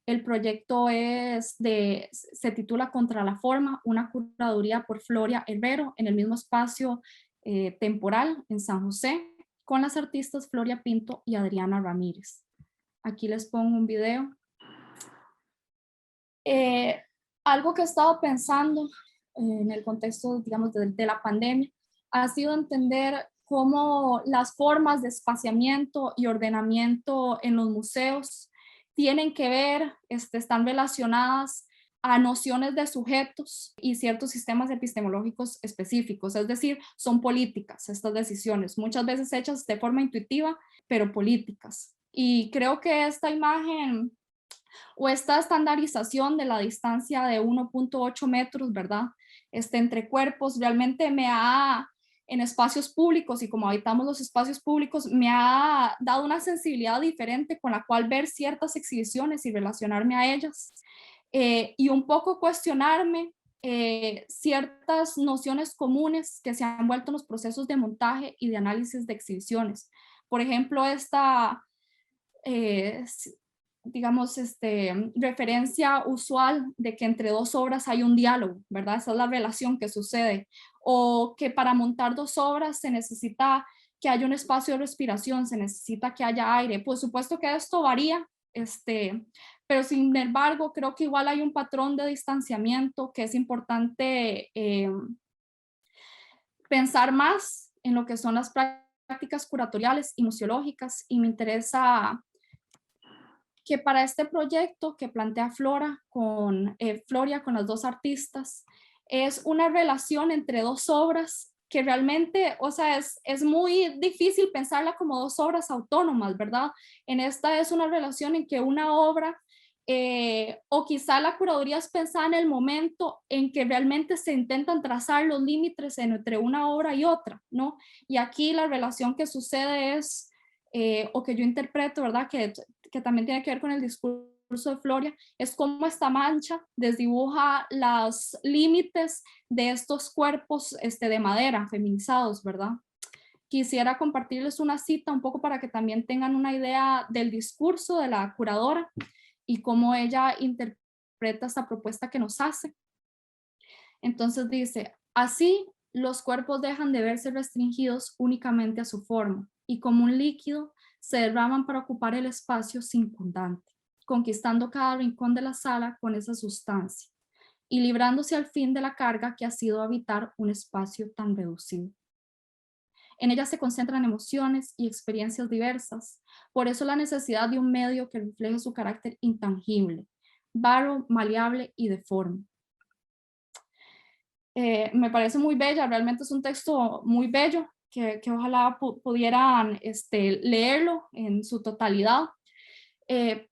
El proyecto se titula Contra la Forma, una curaduría por Floria Herrero en el mismo espacio temporal en San José, con las artistas Floria Pinto y Adriana Ramírez. Aquí les pongo un video. Algo que he estado pensando en el contexto, digamos, de la pandemia, ha sido entender cómo las formas de espaciamiento y ordenamiento en los museos tienen que ver, están relacionadas a nociones de sujetos y ciertos sistemas epistemológicos específicos, es decir, son políticas estas decisiones, muchas veces hechas de forma intuitiva, pero políticas. Y creo que esta imagen o esta estandarización de la distancia de 1.8 metros, ¿verdad? Entre cuerpos, realmente en espacios públicos y como habitamos los espacios públicos, me ha dado una sensibilidad diferente con la cual ver ciertas exhibiciones y relacionarme a ellas. Y un poco cuestionarme ciertas nociones comunes que se han vuelto en los procesos de montaje y de análisis de exhibiciones. Por ejemplo, esta digamos, referencia usual de que entre dos obras hay un diálogo, ¿verdad? Esa es la relación que sucede. O que para montar dos obras se necesita que haya un espacio de respiración, se necesita que haya aire. Por supuesto que esto varía, pero sin embargo creo que igual hay un patrón de distanciamiento que es importante pensar más en lo que son las prácticas curatoriales y museológicas, y me interesa que para este proyecto que plantea Floria con las dos artistas, es una relación entre dos obras que realmente, o sea, es muy difícil pensarla como dos obras autónomas, ¿verdad? En esta es una relación en que una obra, o quizá la curaduría es pensada en el momento en que realmente se intentan trazar los límites entre una obra y otra, ¿no? Y aquí la relación que sucede es, o que yo interpreto, ¿verdad? Que también tiene que ver con el discurso de Floria, es cómo esta mancha desdibuja los límites de estos cuerpos de madera feminizados, ¿verdad? Quisiera compartirles una cita un poco para que también tengan una idea del discurso de la curadora y cómo ella interpreta esta propuesta que nos hace. Entonces dice, así los cuerpos dejan de verse restringidos únicamente a su forma y como un líquido se derraman para ocupar el espacio circundante, conquistando cada rincón de la sala con esa sustancia y librándose al fin de la carga que ha sido habitar un espacio tan reducido. En ella se concentran emociones y experiencias diversas, por eso la necesidad de un medio que refleje su carácter intangible, varo, maleable y deforme. Me parece muy bella, realmente es un texto muy bello, que ojalá pudieran leerlo en su totalidad.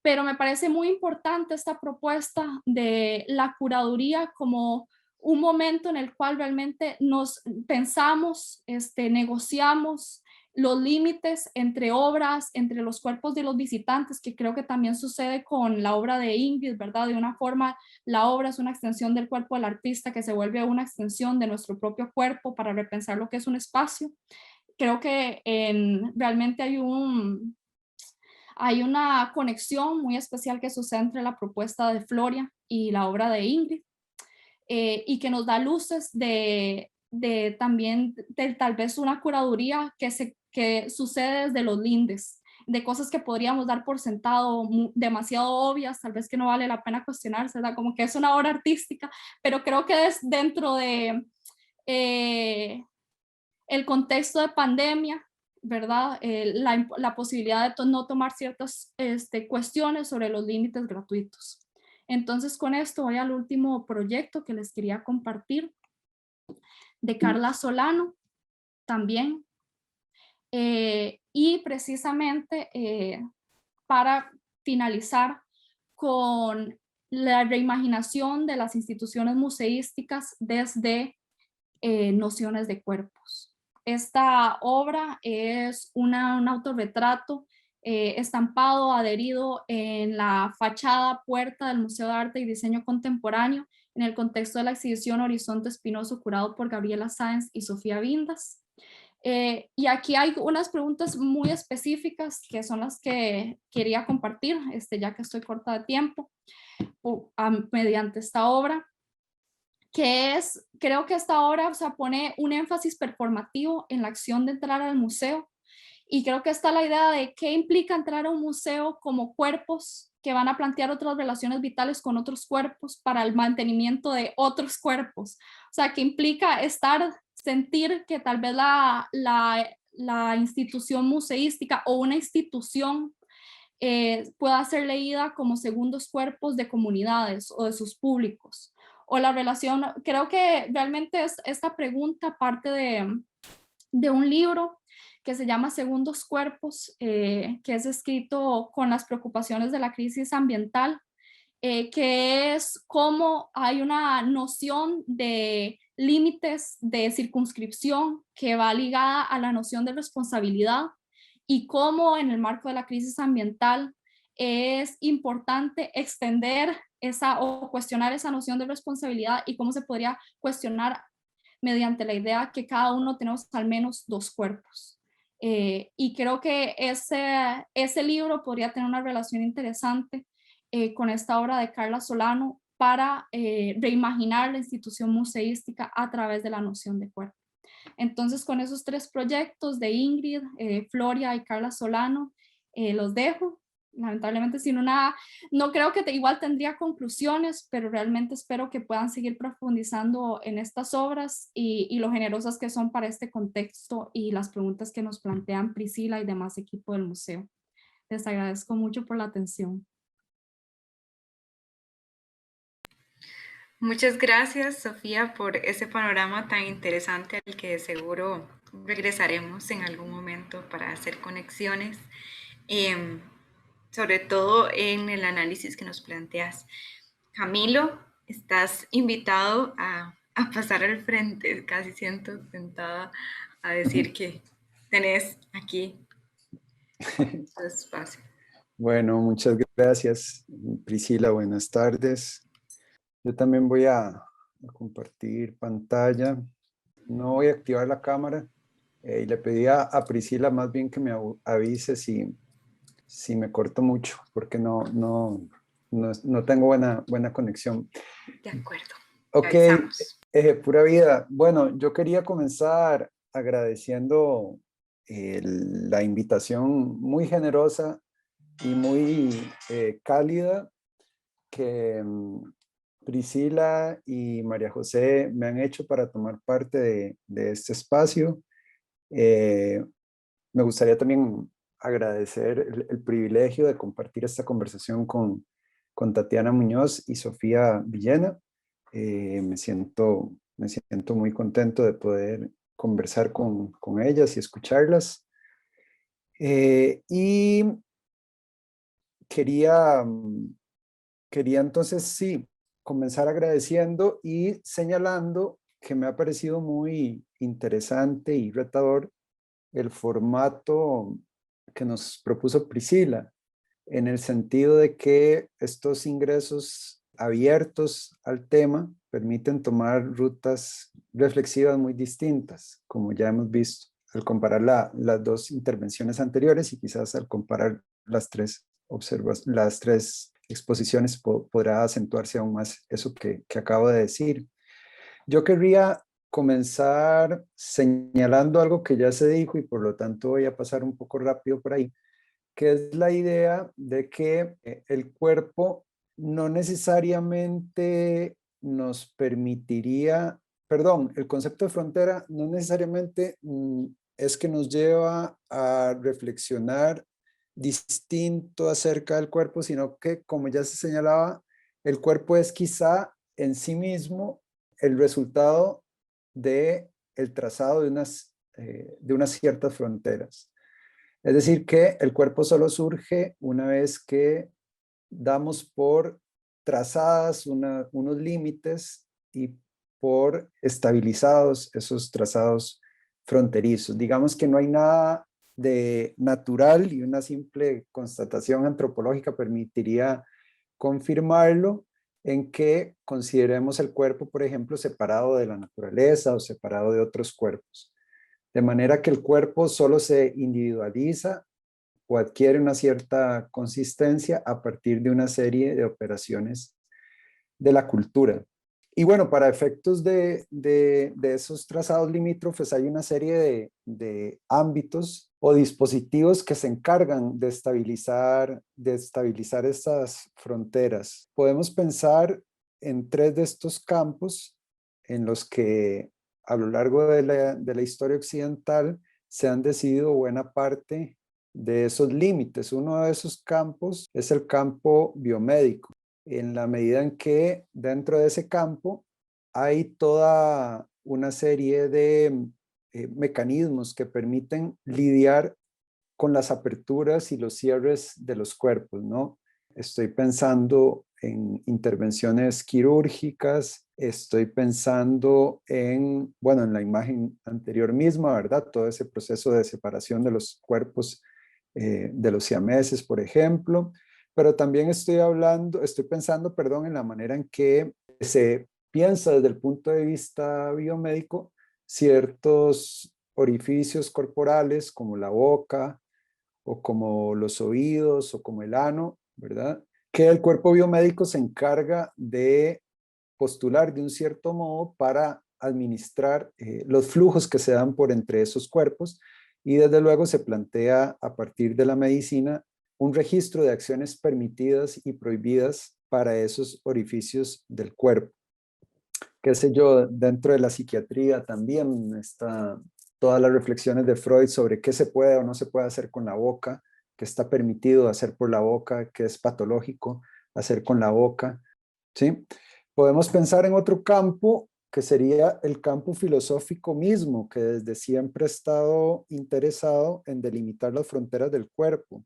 Pero me parece muy importante esta propuesta de la curaduría como un momento en el cual realmente nos pensamos, negociamos los límites entre obras, entre los cuerpos de los visitantes, que creo que también sucede con la obra de Ingrid, ¿verdad? De una forma, la obra es una extensión del cuerpo del artista que se vuelve una extensión de nuestro propio cuerpo para repensar lo que es un espacio. Creo que realmente hay una conexión muy especial que sucede entre la propuesta de Floria y la obra de Ingrid, y que nos da luces también de tal vez una curaduría que sucede desde los lindes, de cosas que podríamos dar por sentado, demasiado obvias, tal vez que no vale la pena cuestionarse, ¿verdad? Como que es una obra artística, pero creo que es dentro de el contexto de pandemia, ¿verdad? La posibilidad de no tomar ciertas cuestiones sobre los límites gratuitos. Entonces, con esto voy al último proyecto que les quería compartir, de Carla Solano también. Y precisamente para finalizar con la reimaginación de las instituciones museísticas desde nociones de cuerpos. Esta obra es un autorretrato estampado, adherido en la fachada puerta del Museo de Arte y Diseño Contemporáneo en el contexto de la exhibición Horizonte Espinoso, curado por Gabriela Sáenz y Sofía Vindas. Y aquí hay unas preguntas muy específicas que son las que quería compartir, ya que estoy corta de tiempo, mediante esta obra, que es, creo que esta obra, o sea, pone un énfasis performativo en la acción de entrar al museo, y creo que está la idea de qué implica entrar a un museo como cuerpos que van a plantear otras relaciones vitales con otros cuerpos para el mantenimiento de otros cuerpos. O sea, que implica sentir que tal vez la institución museística o una institución pueda ser leída como segundos cuerpos de comunidades o de sus públicos. O la relación, creo que realmente esta pregunta parte de un libro que se llama Segundos Cuerpos, que es escrito con las preocupaciones de la crisis ambiental, que es cómo hay una noción de límites de circunscripción que va ligada a la noción de responsabilidad, y cómo en el marco de la crisis ambiental es importante extender o cuestionar esa noción de responsabilidad, y cómo se podría cuestionar mediante la idea que cada uno tenemos al menos dos cuerpos. Y creo que ese libro podría tener una relación interesante con esta obra de Carla Solano para reimaginar la institución museística a través de la noción de cuerpo. Entonces, con esos tres proyectos de Ingrid, Floria y Carla Solano, los dejo. Lamentablemente sin no creo que igual tendría conclusiones, pero realmente espero que puedan seguir profundizando en estas obras y lo generosas que son para este contexto y las preguntas que nos plantean Priscila y demás equipo del museo. Les agradezco mucho por la atención. Muchas gracias, Sofía, por ese panorama tan interesante al que seguro regresaremos en algún momento para hacer conexiones, sobre todo en el análisis que nos planteas. Camilo, estás invitado a pasar al frente, casi siento tentada a decir que tenés aquí tu espacio. Bueno, muchas gracias, Priscila, buenas tardes. Yo también voy a compartir pantalla. No voy a activar la cámara y le pedí a Priscila más bien que me avise si me corto mucho, porque no tengo buena conexión. De acuerdo. Ok, pura vida. Bueno, yo quería comenzar agradeciendo la invitación muy generosa y muy cálida que Priscila y María José me han hecho para tomar parte de este espacio. Me gustaría también agradecer el privilegio de compartir esta conversación con Tatiana Muñoz y Sofía Villena. Me siento muy contento de poder conversar con ellas y escucharlas. Y quería entonces, sí, comenzar agradeciendo y señalando que me ha parecido muy interesante y retador el formato que nos propuso Priscila, en el sentido de que estos ingresos abiertos al tema permiten tomar rutas reflexivas muy distintas, como ya hemos visto, al comparar las dos intervenciones anteriores, y quizás al comparar las tres exposiciones podrá acentuarse aún más eso que acabo de decir. Yo querría comenzar señalando algo que ya se dijo y por lo tanto voy a pasar un poco rápido por ahí, que es la idea de que el cuerpo no necesariamente nos permitiría perdón, el concepto de frontera no necesariamente es que nos lleva a reflexionar distinto acerca del cuerpo, sino que, como ya se señalaba, el cuerpo es quizá en sí mismo el resultado de el trazado de unas ciertas fronteras. Es decir, que el cuerpo solo surge una vez que damos por trazadas unos límites y por estabilizados esos trazados fronterizos. Digamos que no hay nada de natural y una simple constatación antropológica permitiría confirmarlo en que consideremos el cuerpo, por ejemplo, separado de la naturaleza o separado de otros cuerpos. De manera que el cuerpo solo se individualiza o adquiere una cierta consistencia a partir de una serie de operaciones de la cultura. Y bueno, para efectos de esos trazados limítrofes hay una serie de ámbitos o dispositivos que se encargan de estabilizar estas fronteras. Podemos pensar en 3 de estos campos en los que a lo largo de la historia occidental se han decidido buena parte de esos límites. Uno de esos campos es el campo biomédico, en la medida en que dentro de ese campo hay toda una serie de mecanismos que permiten lidiar con las aperturas y los cierres de los cuerpos, ¿no? Estoy pensando en intervenciones quirúrgicas, estoy pensando en, bueno, en la imagen anterior misma, ¿verdad? Todo ese proceso de separación de los cuerpos de los siameses, por ejemplo, pero también estoy pensando, perdón, en la manera en que se piensa desde el punto de vista biomédico ciertos orificios corporales como la boca o como los oídos o como el ano, ¿verdad? Que el cuerpo biomédico se encarga de postular de un cierto modo para administrar los flujos que se dan por entre esos cuerpos y desde luego se plantea a partir de la medicina un registro de acciones permitidas y prohibidas para esos orificios del cuerpo. Qué sé yo, dentro de la psiquiatría también está todas las reflexiones de Freud sobre qué se puede o no se puede hacer con la boca, qué está permitido hacer por la boca, qué es patológico hacer con la boca, ¿sí? Podemos pensar en otro campo que sería el campo filosófico mismo, que desde siempre ha estado interesado en delimitar las fronteras del cuerpo.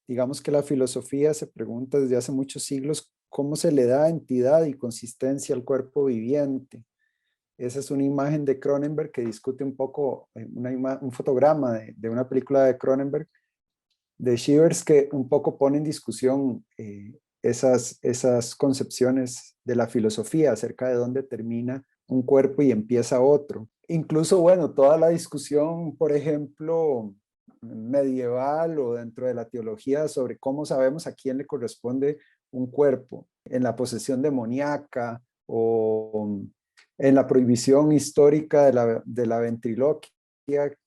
Digamos que la filosofía se pregunta desde hace muchos siglos cómo se le da entidad y consistencia al cuerpo viviente. Esa es una imagen de Cronenberg que discute un poco, un fotograma de una película de Cronenberg, de Shivers, que un poco pone en discusión esas concepciones de la filosofía acerca de dónde termina un cuerpo y empieza otro. Incluso, bueno, toda la discusión, por ejemplo, medieval o dentro de la teología sobre cómo sabemos a quién le corresponde un cuerpo, en la posesión demoníaca o en la prohibición histórica de la ventriloquia,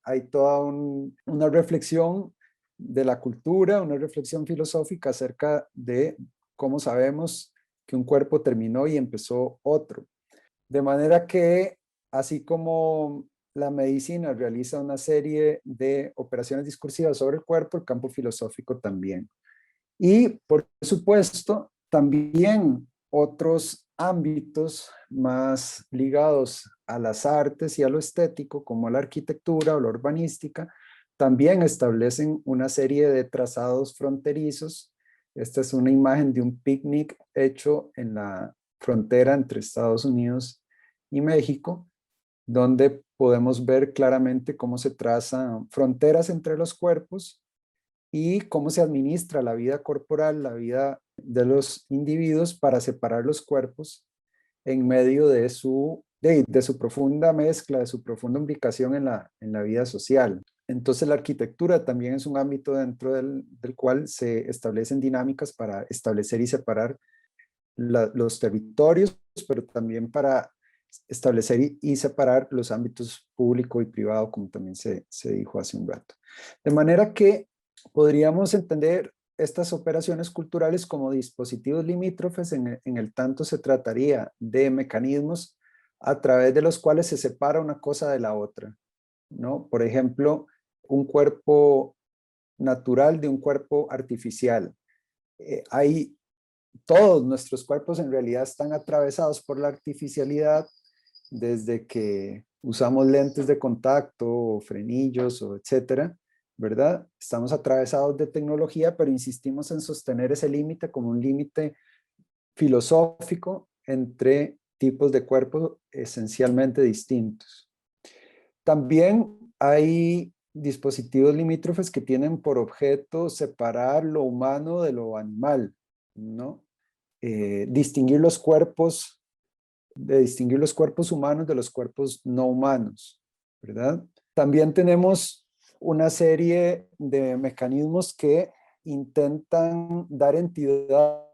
hay toda una reflexión de la cultura, una reflexión filosófica acerca de cómo sabemos que un cuerpo terminó y empezó otro. De manera que, así como la medicina realiza una serie de operaciones discursivas sobre el cuerpo, el campo filosófico también. Y, por supuesto, también otros ámbitos más ligados a las artes y a lo estético, como la arquitectura o la urbanística, también establecen una serie de trazados fronterizos. Esta es una imagen de un picnic hecho en la frontera entre Estados Unidos y México, donde podemos ver claramente cómo se trazan fronteras entre los cuerpos y cómo se administra la vida corporal, la vida de los individuos para separar los cuerpos en medio de su profunda mezcla, de su profunda implicación en la vida social. Entonces la arquitectura también es un ámbito dentro del cual se establecen dinámicas para establecer y separar los territorios, pero también para establecer y separar los ámbitos público y privado, como también se dijo hace un rato. De manera que podríamos entender estas operaciones culturales como dispositivos limítrofes, en el tanto se trataría de mecanismos a través de los cuales se separa una cosa de la otra, ¿no? Por ejemplo, un cuerpo natural de un cuerpo artificial. Todos nuestros cuerpos en realidad están atravesados por la artificialidad desde que usamos lentes de contacto o frenillos o etcétera, ¿verdad? Estamos atravesados de tecnología, pero insistimos en sostener ese límite como un límite filosófico entre tipos de cuerpos esencialmente distintos. También hay dispositivos limítrofes que tienen por objeto separar lo humano de lo animal, ¿no? Distinguir los cuerpos humanos de los cuerpos no humanos, ¿verdad? También tenemos una serie de mecanismos que intentan dar entidad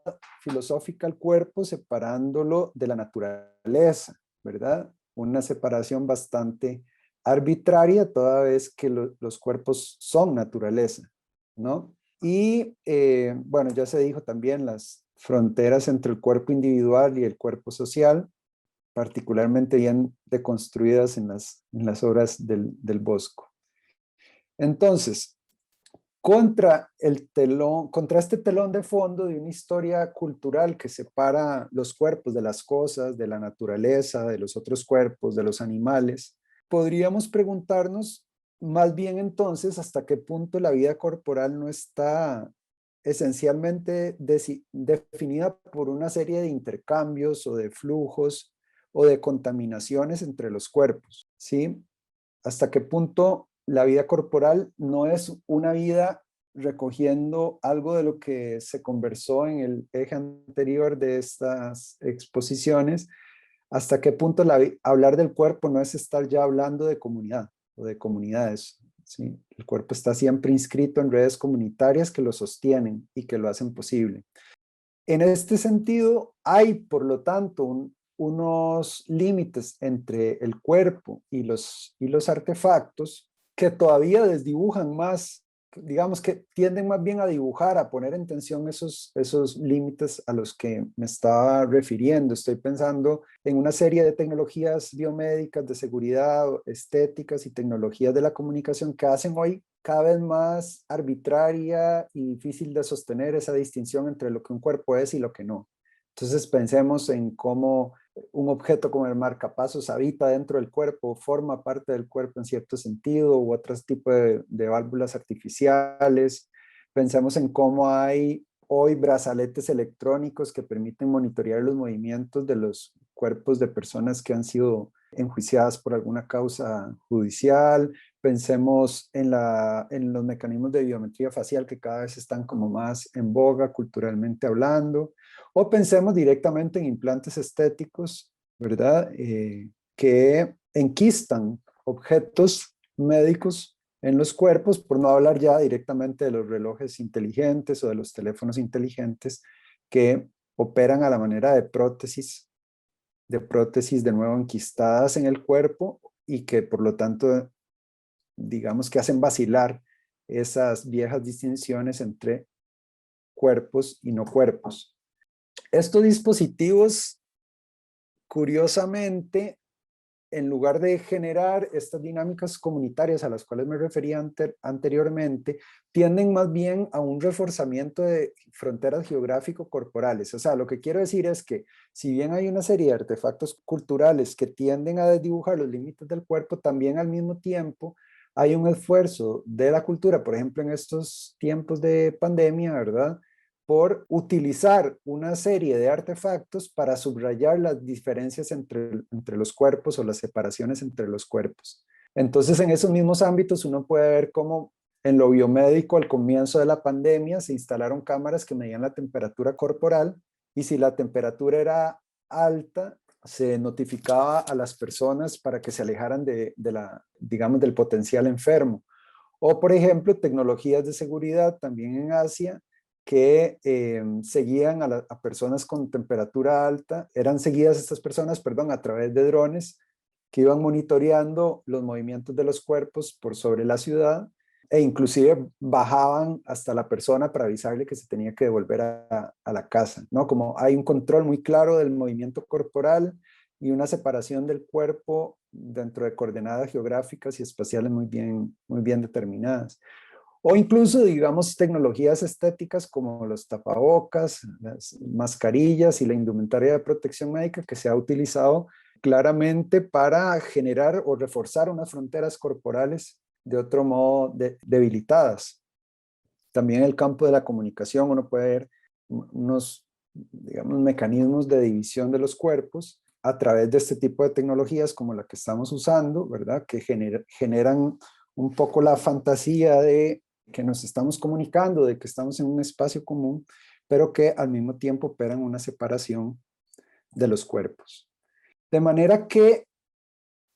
filosófica al cuerpo separándolo de la naturaleza, ¿verdad? Una separación bastante arbitraria toda vez que los cuerpos son naturaleza, ¿no? Y bueno, ya se dijo también las fronteras entre el cuerpo individual y el cuerpo social, particularmente bien deconstruidas en las obras del Bosco. Entonces, contra este telón de fondo de una historia cultural que separa los cuerpos de las cosas, de la naturaleza, de los otros cuerpos, de los animales, podríamos preguntarnos más bien entonces hasta qué punto la vida corporal no está esencialmente definida por una serie de intercambios o de flujos o de contaminaciones entre los cuerpos, ¿sí? Hasta qué punto la vida corporal no es una vida recogiendo algo de lo que se conversó en el eje anterior de estas exposiciones, hasta qué punto hablar del cuerpo no es estar ya hablando de comunidad o de comunidades, ¿sí? El cuerpo está siempre inscrito en redes comunitarias que lo sostienen y que lo hacen posible. En este sentido, hay, por lo tanto, unos límites entre el cuerpo y los artefactos que todavía desdibujan más, digamos que tienden más bien a dibujar, a poner en tensión esos límites a los que me estaba refiriendo. Estoy pensando en una serie de tecnologías biomédicas, de seguridad, estéticas y tecnologías de la comunicación que hacen hoy cada vez más arbitraria y difícil de sostener esa distinción entre lo que un cuerpo es y lo que no. Entonces pensemos en cómo un objeto como el marcapasos habita dentro del cuerpo, forma parte del cuerpo en cierto sentido, u otros tipos de válvulas artificiales. Pensemos en cómo hay hoy brazaletes electrónicos que permiten monitorear los movimientos de los cuerpos de personas que han sido enjuiciadas por alguna causa judicial. Pensemos en los mecanismos de biometría facial que cada vez están como más en boga culturalmente hablando. O pensemos directamente en implantes estéticos, ¿verdad? Que enquistan objetos médicos en los cuerpos, por no hablar ya directamente de los relojes inteligentes o de los teléfonos inteligentes que operan a la manera de prótesis de nuevo enquistadas en el cuerpo y que por lo tanto, digamos que hacen vacilar esas viejas distinciones entre cuerpos y no cuerpos. Estos dispositivos, curiosamente, en lugar de generar estas dinámicas comunitarias a las cuales me refería anteriormente, tienden más bien a un reforzamiento de fronteras geográfico-corporales. O sea, lo que quiero decir es que si bien hay una serie de artefactos culturales que tienden a desdibujar los límites del cuerpo, también al mismo tiempo hay un esfuerzo de la cultura, por ejemplo, en estos tiempos de pandemia, ¿verdad?, por utilizar una serie de artefactos para subrayar las diferencias entre los cuerpos o las separaciones entre los cuerpos. Entonces, en esos mismos ámbitos uno puede ver cómo en lo biomédico al comienzo de la pandemia se instalaron cámaras que medían la temperatura corporal y si la temperatura era alta, se notificaba a las personas para que se alejaran digamos, del potencial enfermo. O, por ejemplo, tecnologías de seguridad también en Asia, que seguían a personas con temperatura alta, eran seguidas estas personas, perdón, a través de drones que iban monitoreando los movimientos de los cuerpos por sobre la ciudad e inclusive bajaban hasta la persona para avisarle que se tenía que devolver a la casa, ¿no? Como hay un control muy claro del movimiento corporal y una separación del cuerpo dentro de coordenadas geográficas y espaciales muy bien determinadas. O incluso, digamos, tecnologías estéticas como los tapabocas, las mascarillas y la indumentaria de protección médica que se ha utilizado claramente para generar o reforzar unas fronteras corporales de otro modo debilitadas. También en el campo de la comunicación uno puede ver unos, digamos, mecanismos de división de los cuerpos a través de este tipo de tecnologías como la que estamos usando, ¿verdad? Que generan un poco la fantasía de que nos estamos comunicando, de que estamos en un espacio común, pero que al mismo tiempo operan una separación de los cuerpos. De manera que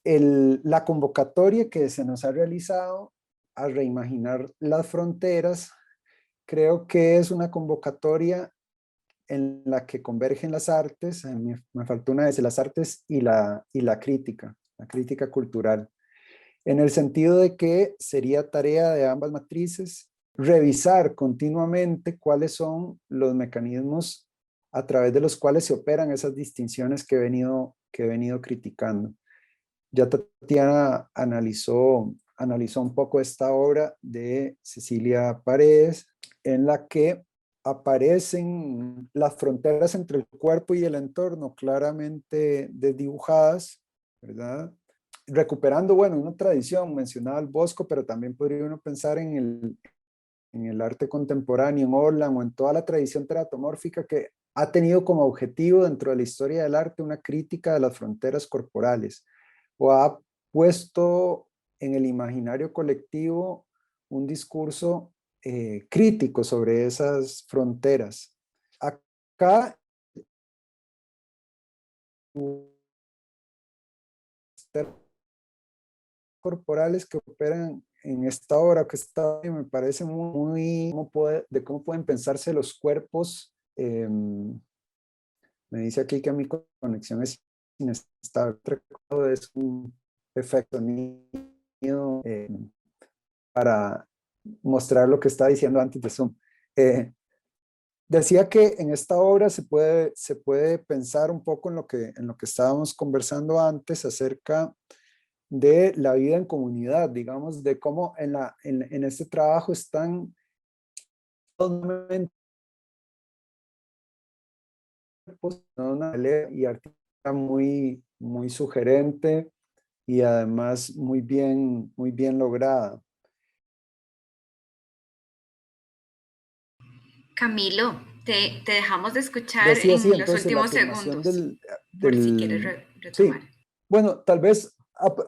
la convocatoria que se nos ha realizado a reimaginar las fronteras, creo que es una convocatoria en la que convergen las artes, me faltó una vez, las artes y la crítica cultural, en el sentido de que sería tarea de ambas matrices revisar continuamente cuáles son los mecanismos a través de los cuales se operan esas distinciones que he venido criticando. Ya Tatiana analizó un poco esta obra de Cecilia Paredes, en la que aparecen las fronteras entre el cuerpo y el entorno claramente desdibujadas, ¿verdad? Recuperando, bueno, una tradición, mencionaba el Bosco, pero también podría uno pensar en el arte contemporáneo, en Orland o en toda la tradición teratomórfica que ha tenido como objetivo dentro de la historia del arte una crítica de las fronteras corporales, o ha puesto en el imaginario colectivo un discurso crítico sobre esas fronteras. Acá corporales que operan en esta obra, que me parece muy de cómo pueden pensarse los cuerpos. Me dice aquí que mi conexión es inestable, es un efecto sonido para mostrar lo que estaba diciendo antes de Zoom. Decía que en esta obra se puede pensar un poco en lo que estábamos conversando antes acerca de la vida en comunidad, digamos, de cómo en este trabajo están una y artística muy sugerente y además muy bien lograda. Camilo, te dejamos de escuchar Decía así, en los entonces la últimos afirmación segundos, por si quieres retomar. Sí, bueno, tal vez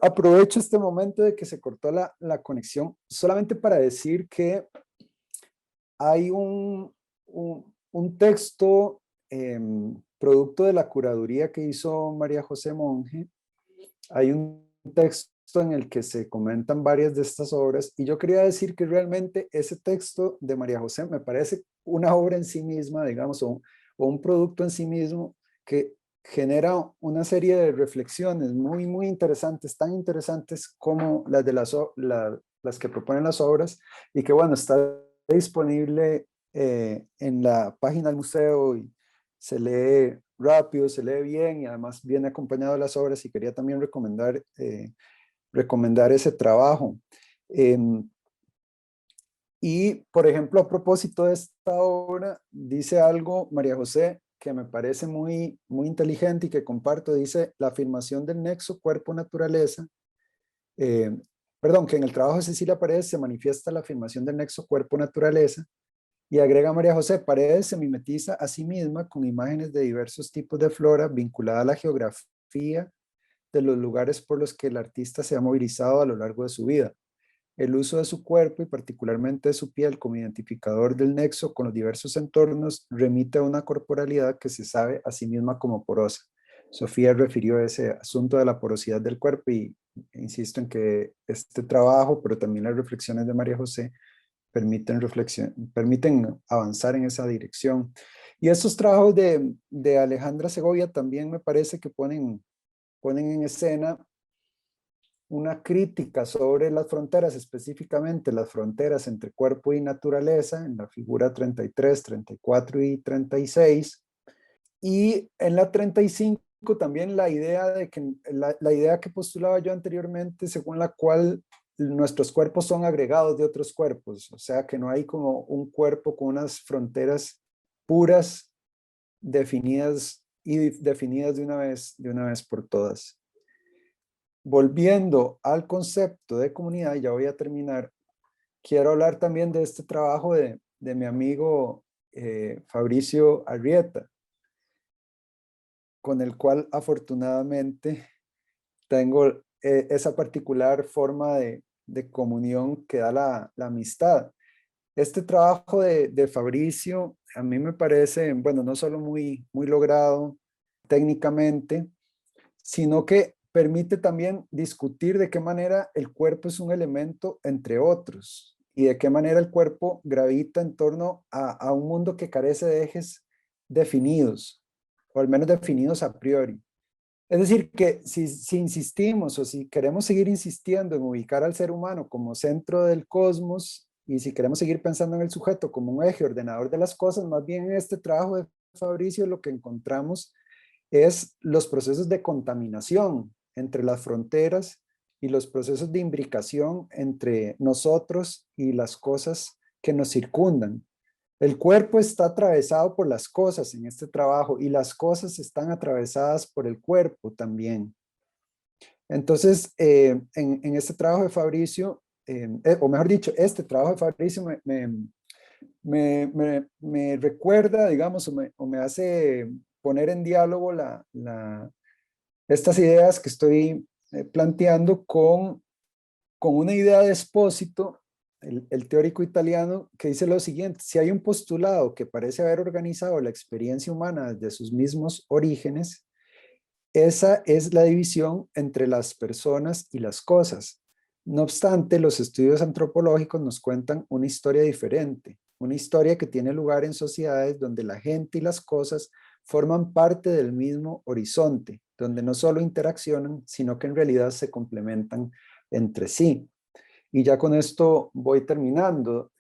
aprovecho este momento de que se cortó la conexión solamente para decir que hay un texto producto de la curaduría que hizo María José Monge. Hay un texto en el que se comentan varias de estas obras y yo quería decir que realmente ese texto de María José me parece una obra en sí misma, digamos, o un producto en sí mismo que genera una serie de reflexiones muy interesantes, tan interesantes como las de las que proponen las obras, y que bueno, está disponible en la página del museo y se lee rápido, se lee bien y además viene acompañado de las obras, y quería también recomendar ese trabajo. Y, por ejemplo, a propósito de esta obra, dice algo María José que me parece muy inteligente y que comparto. Dice: la afirmación del nexo cuerpo-naturaleza, que en el trabajo de Cecilia Paredes se manifiesta la afirmación del nexo cuerpo-naturaleza, y agrega María José: Paredes se mimetiza a sí misma con imágenes de diversos tipos de flora vinculada a la geografía de los lugares por los que el artista se ha movilizado a lo largo de su vida. El uso de su cuerpo y particularmente de su piel como identificador del nexo con los diversos entornos remite a una corporalidad que se sabe a sí misma como porosa. Sofía refirió a ese asunto de la porosidad del cuerpo y insisto en que este trabajo, pero también las reflexiones de María José, permiten avanzar en esa dirección. Y estos trabajos de Alejandra Segovia también me parece que ponen en escena una crítica sobre las fronteras, específicamente las fronteras entre cuerpo y naturaleza, en la figura 33, 34 y 36. Y en la 35 también la idea de que la idea que postulaba yo anteriormente, según la cual nuestros cuerpos son agregados de otros cuerpos, o sea que no hay como un cuerpo con unas fronteras puras definidas y definidas de una vez por todas. Volviendo al concepto de comunidad, ya voy a terminar, quiero hablar también de este trabajo de mi amigo Fabricio Arrieta, con el cual afortunadamente tengo esa particular forma de comunión que da la amistad. Este trabajo de Fabricio a mí me parece, bueno, no solo muy logrado técnicamente, sino que permite también discutir de qué manera el cuerpo es un elemento entre otros y de qué manera el cuerpo gravita en torno a un mundo que carece de ejes definidos, o al menos definidos a priori. Es decir, que si insistimos o si queremos seguir insistiendo en ubicar al ser humano como centro del cosmos y si queremos seguir pensando en el sujeto como un eje ordenador de las cosas, más bien en este trabajo de Fabricio lo que encontramos es los procesos de contaminación entre las fronteras y los procesos de imbricación entre nosotros y las cosas que nos circundan. El cuerpo está atravesado por las cosas en este trabajo y las cosas están atravesadas por el cuerpo también. Entonces, en este trabajo de Fabricio, o mejor dicho, este trabajo de Fabricio me recuerda, digamos, o me hace poner en diálogo estas ideas que estoy planteando con una idea de Espósito, el teórico italiano, que dice lo siguiente: si hay un postulado que parece haber organizado la experiencia humana desde sus mismos orígenes, esa es la división entre las personas y las cosas. No obstante, los estudios antropológicos nos cuentan una historia diferente, una historia que tiene lugar en sociedades donde la gente y las cosas forman parte del mismo horizonte, donde no solo interaccionan, sino que en realidad se complementan entre sí. Y ya con esto voy terminando.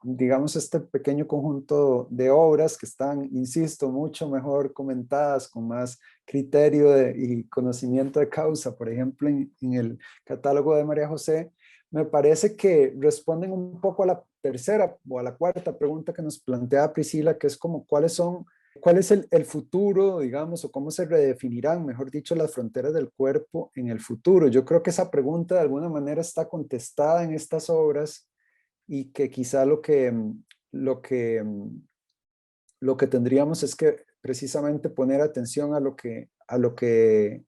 Digamos, este pequeño conjunto de obras que están, insisto, mucho mejor comentadas, con más criterio y conocimiento de causa, por ejemplo, en el catálogo de María José, me parece que responden un poco a la tercera o a la cuarta pregunta que nos plantea Priscila, que es como cuál es el futuro, digamos, o cómo se redefinirán, mejor dicho, las fronteras del cuerpo en el futuro. Yo creo que esa pregunta de alguna manera está contestada en estas obras y que quizá lo que tendríamos es que precisamente poner atención a lo que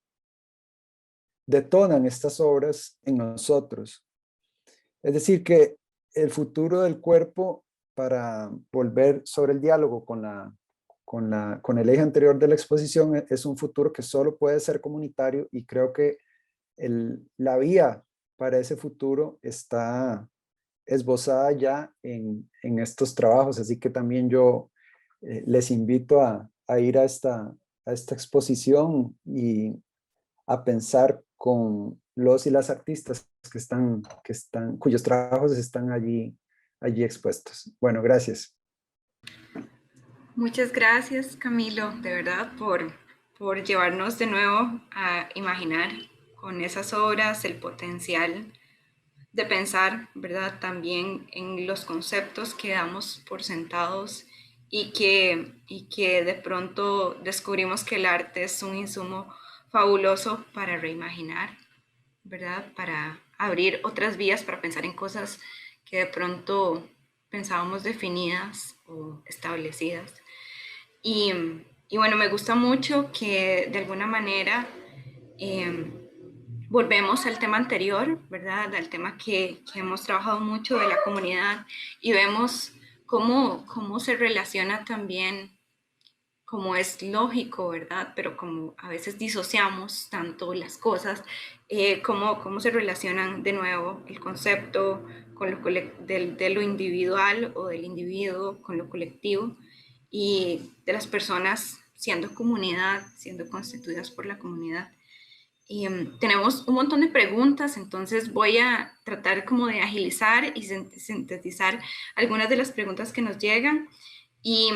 detonan estas obras en nosotros. Es decir, que el futuro del cuerpo, para volver sobre el diálogo con el eje anterior de la exposición, es un futuro que solo puede ser comunitario, y creo que la vía para ese futuro está esbozada ya en estos trabajos, así que también yo les invito a ir a esta exposición y a pensar con los y las artistas cuyos trabajos están allí expuestos. Bueno, gracias. Muchas gracias, Camilo, de verdad, por llevarnos de nuevo a imaginar con esas obras el potencial de pensar, ¿verdad? También en los conceptos que damos por sentados y que de pronto descubrimos que el arte es un insumo fabuloso para reimaginar, ¿verdad? Para abrir otras vías, para pensar en cosas que de pronto pensábamos definidas o establecidas. Y bueno, me gusta mucho que de alguna manera volvemos al tema anterior, ¿verdad? Al tema que hemos trabajado mucho de la comunidad, y vemos cómo se relaciona también, como es lógico, ¿verdad? Pero como a veces disociamos tanto las cosas, cómo se relacionan de nuevo el concepto con de lo individual o del individuo con lo colectivo, y de las personas siendo comunidad, siendo constituidas por la comunidad. Y tenemos un montón de preguntas, entonces voy a tratar como de agilizar y sintetizar algunas de las preguntas que nos llegan, y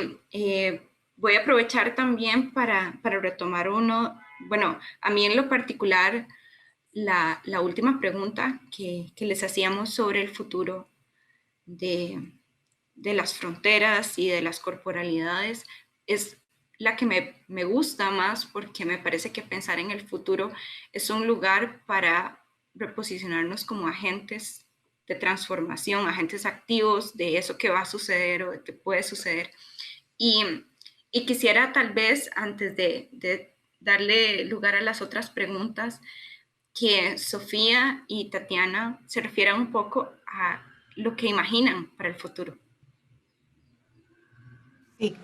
voy a aprovechar también para retomar uno bueno, a mí en lo particular, la última pregunta que les hacíamos sobre el futuro de las fronteras y de las corporalidades es la que me gusta más porque me parece que pensar en el futuro es un lugar para reposicionarnos como agentes de transformación, agentes activos de eso que va a suceder o de que puede suceder. Y, y quisiera tal vez, antes de darle lugar a las otras preguntas, que Sofía y Tatiana se refieran un poco a lo que imaginan para el futuro. Sí,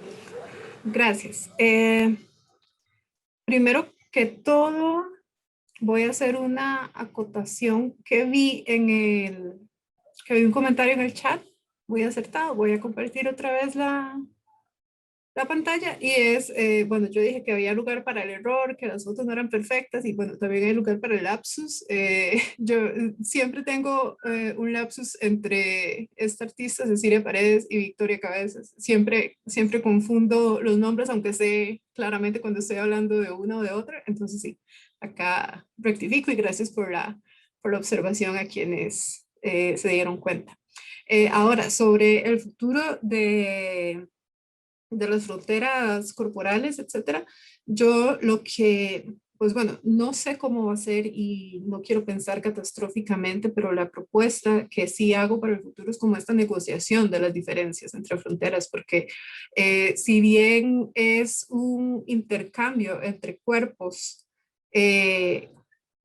gracias. Primero que todo, voy a hacer una acotación que vi un comentario en el chat, muy acertado. Voy a compartir otra vez la pantalla y es, bueno, yo dije que había lugar para el error, que las fotos no eran perfectas y bueno, también hay lugar para el lapsus. Yo siempre tengo un lapsus entre esta artista, Cecilia Paredes, y Victoria Cabezas. Siempre confundo los nombres, aunque sé claramente cuando estoy hablando de una o de otra. Entonces sí, acá rectifico y gracias por la observación a quienes se dieron cuenta. Ahora, sobre el futuro de las fronteras corporales, etcétera, yo lo que, pues bueno, no sé cómo va a ser y no quiero pensar catastróficamente, pero la propuesta que sí hago para el futuro es como esta negociación de las diferencias entre fronteras, porque si bien es un intercambio entre cuerpos,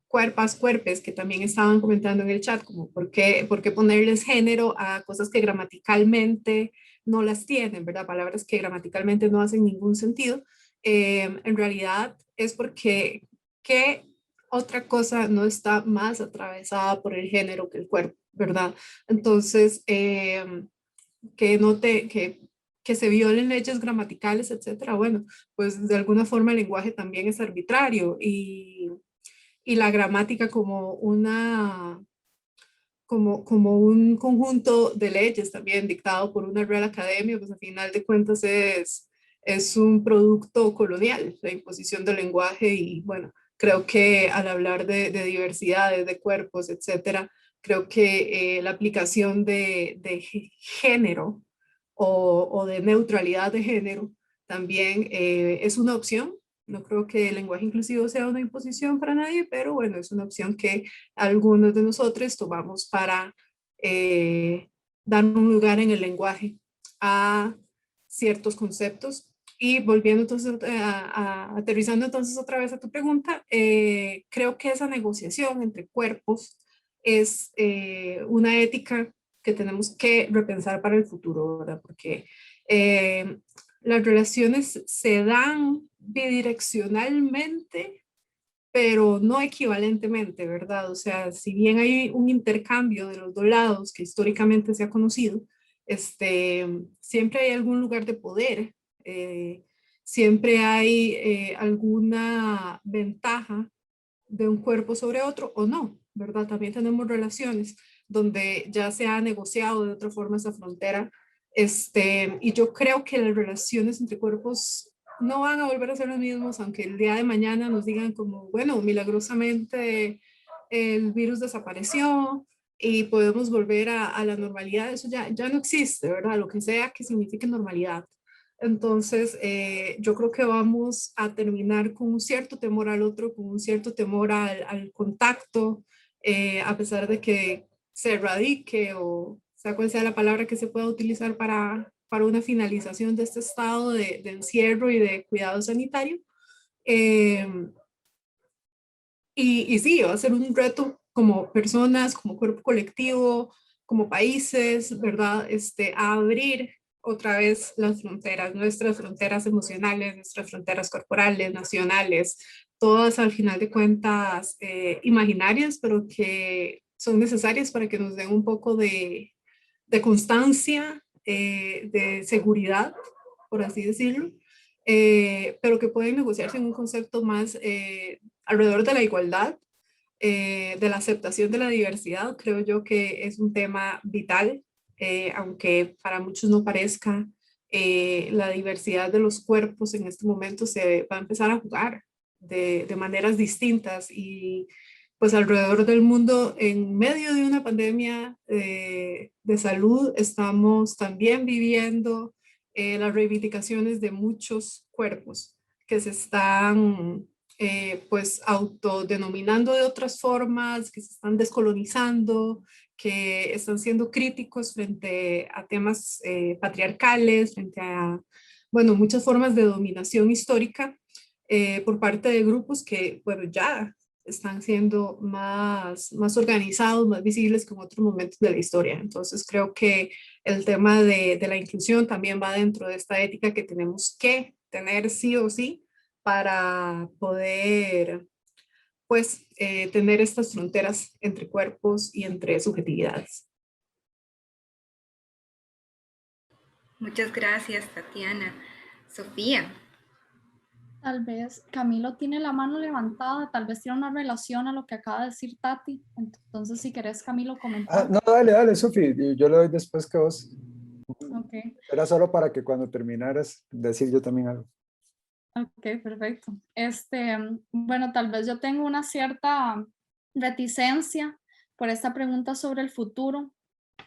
cuerpas, cuerpes, que también estaban comentando en el chat, como por qué ponerles género a cosas que gramaticalmente no las tienen, ¿verdad? Palabras que gramaticalmente no hacen ningún sentido. En realidad es porque ¿qué otra cosa no está más atravesada por el género que el cuerpo, ¿verdad? Entonces, que se violen leyes gramaticales, etcétera, bueno, pues de alguna forma el lenguaje también es arbitrario y la gramática como un conjunto de leyes también dictado por una Real Academia, pues al final de cuentas es un producto colonial, la imposición del lenguaje y bueno, creo que al hablar de diversidades, de cuerpos, etcétera, creo que la aplicación de género o de neutralidad de género también es una opción. No creo que el lenguaje inclusivo sea una imposición para nadie, pero bueno, es una opción que algunos de nosotros tomamos para eh, dar un lugar en el lenguaje a ciertos conceptos. Y volviendo entonces, aterrizando entonces otra vez a tu pregunta, creo que esa negociación entre cuerpos es una ética que tenemos que repensar para el futuro, ¿verdad? Porque eh, las relaciones se dan bidireccionalmente, pero no equivalentemente, ¿verdad? O sea, si bien hay un intercambio de los dos lados que históricamente se ha conocido, siempre hay algún lugar de poder, eh, siempre hay alguna ventaja de un cuerpo sobre otro o no, ¿verdad? También tenemos relaciones donde ya se ha negociado de otra forma esa frontera, y yo creo que las relaciones entre cuerpos no van a volver a ser los mismos, aunque el día de mañana nos digan como, bueno, milagrosamente el virus desapareció y podemos volver a la normalidad, eso ya no existe, ¿verdad? Lo que sea que signifique normalidad. Entonces, yo creo que vamos a terminar con un cierto temor al otro, con un cierto temor al contacto, a pesar de que se erradique o sea cual sea la palabra que se pueda utilizar para una finalización de este estado de encierro y de cuidado sanitario. Eh, y sí, va a ser un reto como personas, como cuerpo colectivo, como países, ¿verdad? A abrir otra vez las fronteras, nuestras fronteras emocionales, nuestras fronteras corporales, nacionales, todas al final de cuentas imaginarias, pero que son necesarias para que nos den un poco de constancia, de seguridad, por así decirlo, pero que pueden negociarse en un concepto más alrededor de la igualdad, de la aceptación de la diversidad. Creo yo que es un tema vital, aunque para muchos no parezca, la diversidad de los cuerpos en este momento se va a empezar a jugar, de maneras distintas y pues alrededor del mundo, en medio de una pandemia de salud, estamos también viviendo las reivindicaciones de muchos cuerpos que se están pues autodenominando de otras formas, que se están descolonizando, que están siendo críticos frente a temas patriarcales, frente a, bueno, muchas formas de dominación histórica por parte de grupos que, bueno, ya están siendo más organizados, más visibles que en otros momentos de la historia. Entonces creo que el tema de la inclusión también va dentro de esta ética que tenemos que tener sí o sí para poder pues tener estas fronteras entre cuerpos y entre subjetividades. Muchas gracias, Tatiana. Sofía. Tal vez Camilo tiene la mano levantada, tal vez tiene una relación a lo que acaba de decir Tati. Entonces, si querés, Camilo, comentar. No, dale, dale, Sofi, yo le doy después que vos. Ok, Era solo para que cuando terminaras decir yo también algo. ok, perfecto. Bueno, tal vez yo tengo una cierta reticencia por esta pregunta sobre el futuro,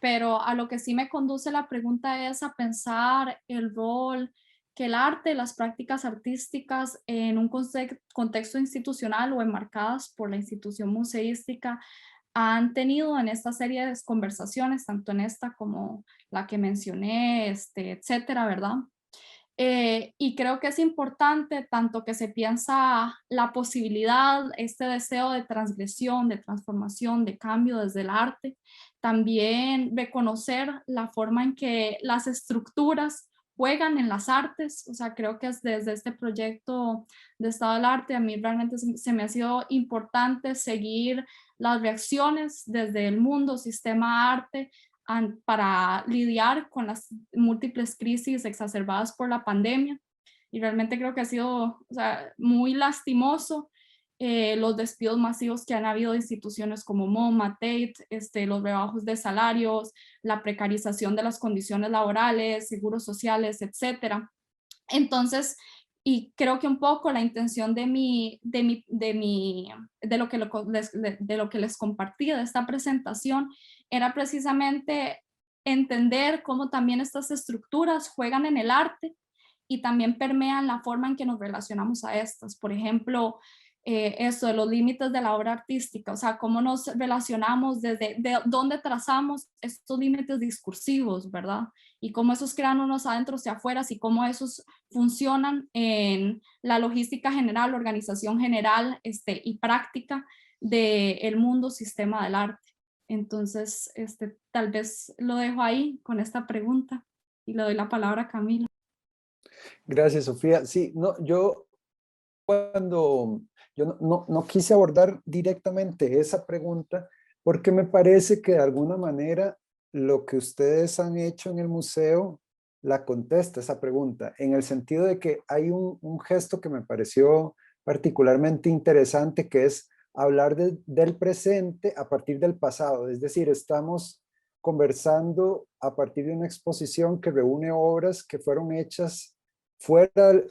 pero a lo que sí me conduce la pregunta es a pensar el rol que el arte, las prácticas artísticas en un contexto institucional o enmarcadas por la institución museística han tenido en esta serie de conversaciones, tanto en esta como la que mencioné, etcétera, ¿verdad? Y creo que es importante tanto que se piensa la posibilidad, este deseo de transgresión, de transformación, de cambio desde el arte, también reconocer la forma en que las estructuras juegan en las artes. O sea, creo que es desde este proyecto de Estado del Arte, a mí realmente se me ha sido importante seguir las reacciones desde el mundo, sistema arte, para lidiar con las múltiples crisis exacerbadas por la pandemia. Y realmente creo que ha sido, o sea, muy lastimoso los despidos masivos que han habido de instituciones como MoMA, Tate, los rebajos de salarios, la precarización de las condiciones laborales, seguros sociales, etcétera. Entonces, y creo que un poco la intención de lo que les compartí de esta presentación era precisamente entender cómo también estas estructuras juegan en el arte y también permean la forma en que nos relacionamos a estas. Por ejemplo, esto de los límites de la obra artística, o sea, cómo nos relacionamos de dónde trazamos estos límites discursivos, ¿verdad? Y cómo esos crean unos adentros y afuera y cómo esos funcionan en la logística general, organización general y práctica del mundo sistema del arte. Entonces, tal vez lo dejo ahí con esta pregunta y le doy la palabra a Camilo. Gracias, Sofía. Sí, no, yo no quise abordar directamente esa pregunta porque me parece que de alguna manera lo que ustedes han hecho en el museo la contesta esa pregunta, en el sentido de que hay un gesto que me pareció particularmente interesante, que es hablar del presente a partir del pasado. Es decir, estamos conversando a partir de una exposición que reúne obras que fueron hechas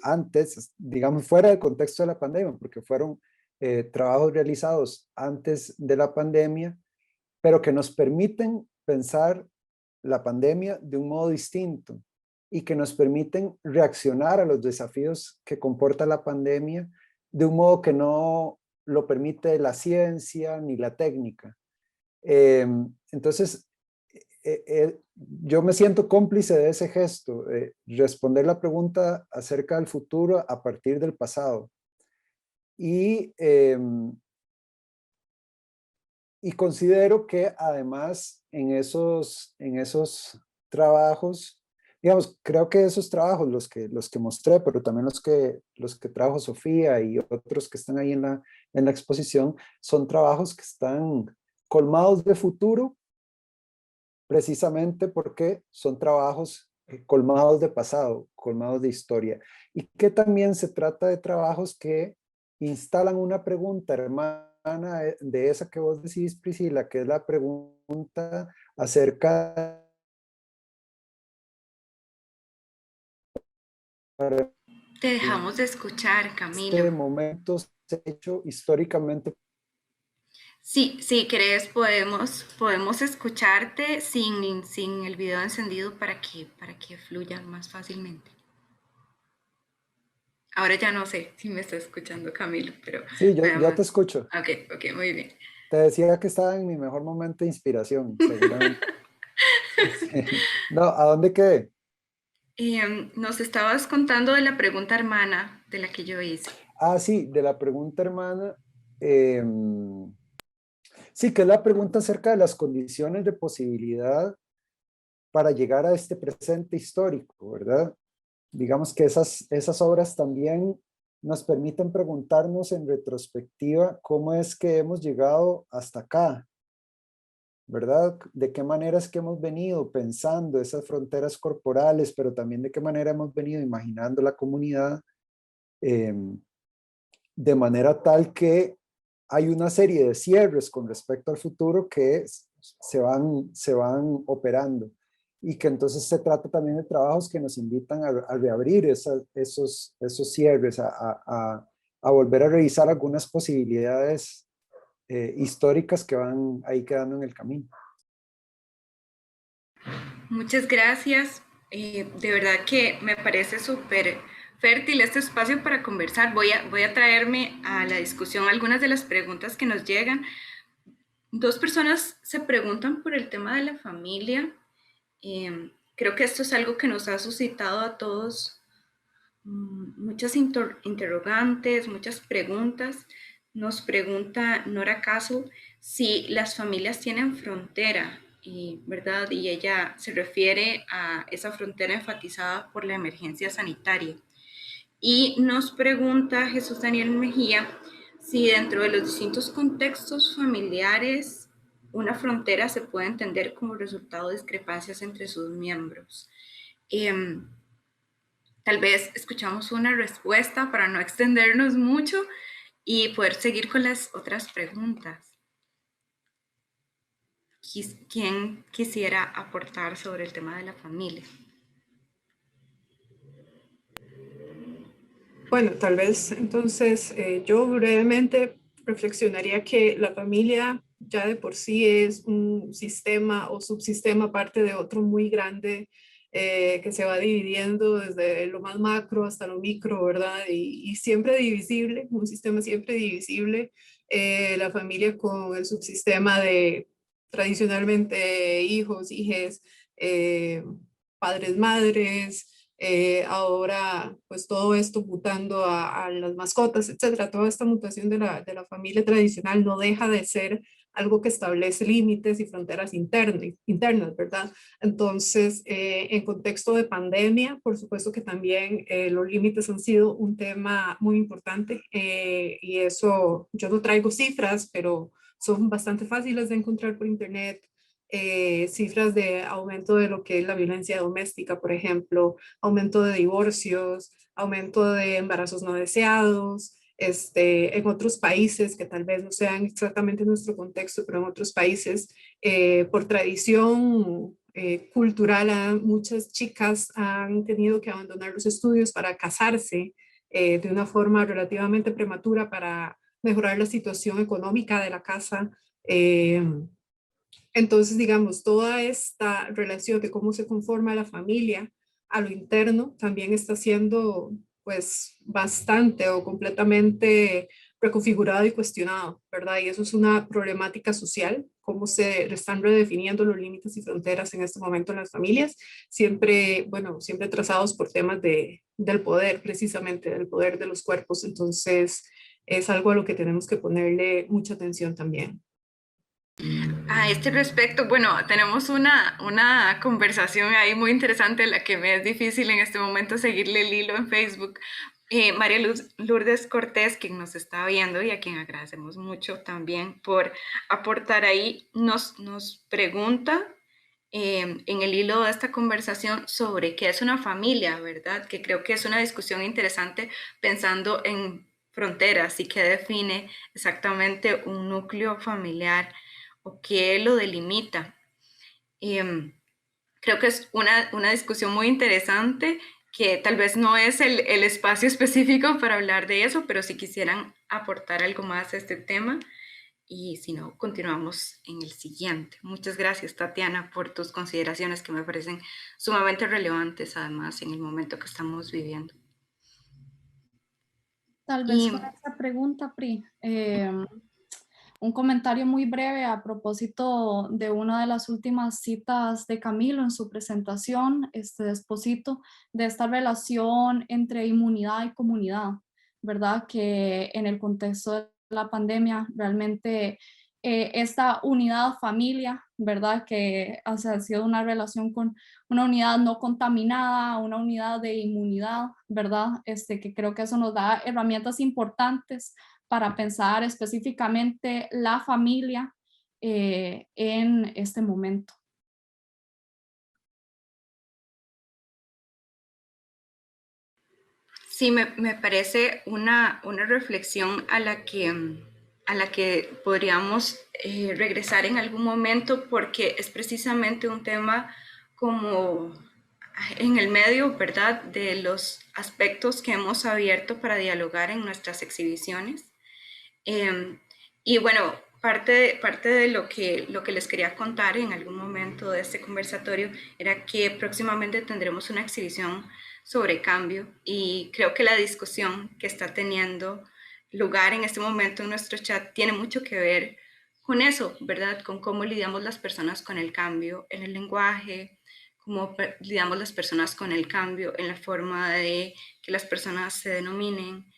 antes, digamos, fuera del contexto de la pandemia, porque fueron trabajos realizados antes de la pandemia, pero que nos permiten pensar la pandemia de un modo distinto y que nos permiten reaccionar a los desafíos que comporta la pandemia de un modo que no lo permite la ciencia ni la técnica. Entonces, yo me siento cómplice de ese gesto, responder la pregunta acerca del futuro a partir del pasado. Y considero que además en esos trabajos, digamos, creo que esos trabajos, los que mostré, pero también los que trajo Sofía y otros que están ahí en la exposición, son trabajos que están colmados de futuro, precisamente porque son trabajos colmados de pasado, colmados de historia, y que también se trata de trabajos que instalan una pregunta hermana de esa que vos decís, Priscila, que es la pregunta acerca Te dejamos de escuchar, Camilo. momentos hecho históricamente. Sí, si querés podemos escucharte sin el video encendido para que fluya más fácilmente. Ahora ya no sé si me está escuchando Camilo, pero Sí, yo veamos. te escucho. Ok, muy bien. Te decía que estaba en mi mejor momento de inspiración, seguramente. Sí. No, ¿a dónde quedé? Nos estabas contando de la pregunta hermana de la que yo hice. Ah, sí, de la pregunta hermana. Sí, que es la pregunta acerca de las condiciones de posibilidad para llegar a este presente histórico, ¿verdad? Digamos que esas obras también nos permiten preguntarnos en retrospectiva cómo es que hemos llegado hasta acá, ¿verdad? De qué manera es que hemos venido pensando esas fronteras corporales, pero también de qué manera hemos venido imaginando la comunidad eh, de manera tal que hay una serie de cierres con respecto al futuro que se van operando y que entonces se trata también de trabajos que nos invitan a reabrir esos cierres, a volver a revisar algunas posibilidades históricas que van ahí quedando en el camino. Muchas gracias. De verdad que me parece súper fértil este espacio para conversar. Voy a traerme a la discusión algunas de las preguntas que nos llegan. Dos personas se preguntan por el tema de la familia. Creo que esto es algo que nos ha suscitado a todos muchas interrogantes, muchas preguntas. Nos pregunta Nora Caso si las familias tienen frontera, ¿verdad? Y ella se refiere a esa frontera enfatizada por la emergencia sanitaria. Y nos pregunta Jesús Daniel Mejía si dentro de los distintos contextos familiares una frontera se puede entender como resultado de discrepancias entre sus miembros. Tal vez escuchamos una respuesta para no extendernos mucho y poder seguir con las otras preguntas. ¿Quién quisiera aportar sobre el tema de la familia? Bueno, tal vez entonces yo brevemente reflexionaría que la familia ya de por sí es un sistema o subsistema parte de otro muy grande que se va dividiendo desde lo más macro hasta lo micro, ¿verdad? Y siempre divisible, un sistema siempre divisible, la familia con el subsistema de tradicionalmente hijos, hijes, padres, madres, ahora pues todo esto mutando a las mascotas, etcétera, toda esta mutación de la familia tradicional no deja de ser algo que establece límites y fronteras internas, ¿verdad? Entonces, en contexto de pandemia, por supuesto que también los límites han sido un tema muy importante y eso, yo no traigo cifras, pero son bastante fáciles de encontrar por internet. Cifras de aumento de lo que es la violencia doméstica, por ejemplo, aumento de divorcios, aumento de embarazos no deseados, en otros países que tal vez no sean exactamente nuestro contexto, pero en otros países, por tradición cultural, muchas chicas han tenido que abandonar los estudios para casarse de una forma relativamente prematura para mejorar la situación económica de la casa. Entonces, digamos, toda esta relación de cómo se conforma la familia a lo interno también está siendo pues bastante o completamente reconfigurado y cuestionado, ¿verdad? Y eso es una problemática social, cómo se están redefiniendo los límites y fronteras en este momento en las familias, siempre, bueno, siempre trazados por temas del poder, precisamente, del poder de los cuerpos. Entonces, es algo a lo que tenemos que ponerle mucha atención también. A este respecto, bueno, tenemos una conversación ahí muy interesante en la que me es difícil en este momento seguirle el hilo en Facebook. María Lourdes Cortés, quien nos está viendo y a quien agradecemos mucho también por aportar ahí, nos pregunta en el hilo de esta conversación sobre qué es una familia, ¿verdad? Que creo que es una discusión interesante pensando en fronteras y qué define exactamente un núcleo familiar o qué lo delimita. Creo que es una discusión muy interesante que tal vez no es el espacio específico para hablar de eso, pero si quisieran aportar algo más a este tema, y si no, continuamos en el siguiente. Muchas gracias, Tatiana, por tus consideraciones que me parecen sumamente relevantes, además, en el momento que estamos viviendo. Tal vez con esa pregunta, Pri, un comentario muy breve a propósito de una de las últimas citas de Camilo en su presentación, Esposito, de esta relación entre inmunidad y comunidad, ¿verdad? Que en el contexto de la pandemia realmente esta unidad familia, ¿verdad? Que ha sido una relación con una unidad no contaminada, una unidad de inmunidad, ¿verdad? Que creo que eso nos da herramientas importantes para pensar específicamente la familia en este momento. Sí, me parece una reflexión a la que podríamos regresar en algún momento, porque es precisamente un tema como en el medio, ¿verdad?, de los aspectos que hemos abierto para dialogar en nuestras exhibiciones. Y bueno, parte de lo que les quería contar en algún momento de este conversatorio era que próximamente tendremos una exhibición sobre cambio, y creo que la discusión que está teniendo lugar en este momento en nuestro chat tiene mucho que ver con eso, ¿verdad? Con cómo lidiamos las personas con el cambio en el lenguaje, cómo lidiamos las personas con el cambio en la forma de que las personas se denominen,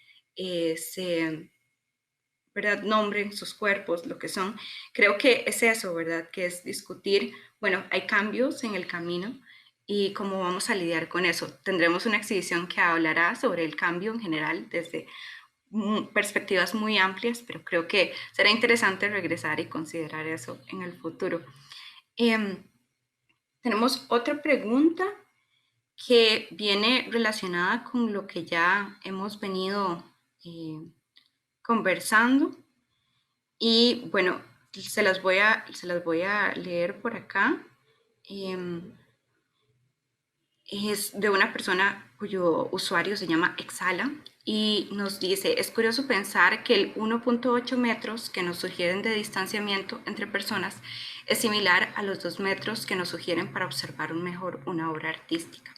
¿verdad?, nombren sus cuerpos, lo que son. Creo que es eso, ¿verdad?, que es discutir, bueno, hay cambios en el camino y cómo vamos a lidiar con eso. Tendremos una exhibición que hablará sobre el cambio en general desde perspectivas muy amplias, pero creo que será interesante regresar y considerar eso en el futuro. Tenemos otra pregunta que viene relacionada con lo que ya hemos venido conversando, y bueno, se las voy a leer por acá. Es de una persona cuyo usuario se llama Exhala y nos dice: es curioso pensar que el 1.8 metros que nos sugieren de distanciamiento entre personas es similar a los 2 metros que nos sugieren para observar mejor una obra artística.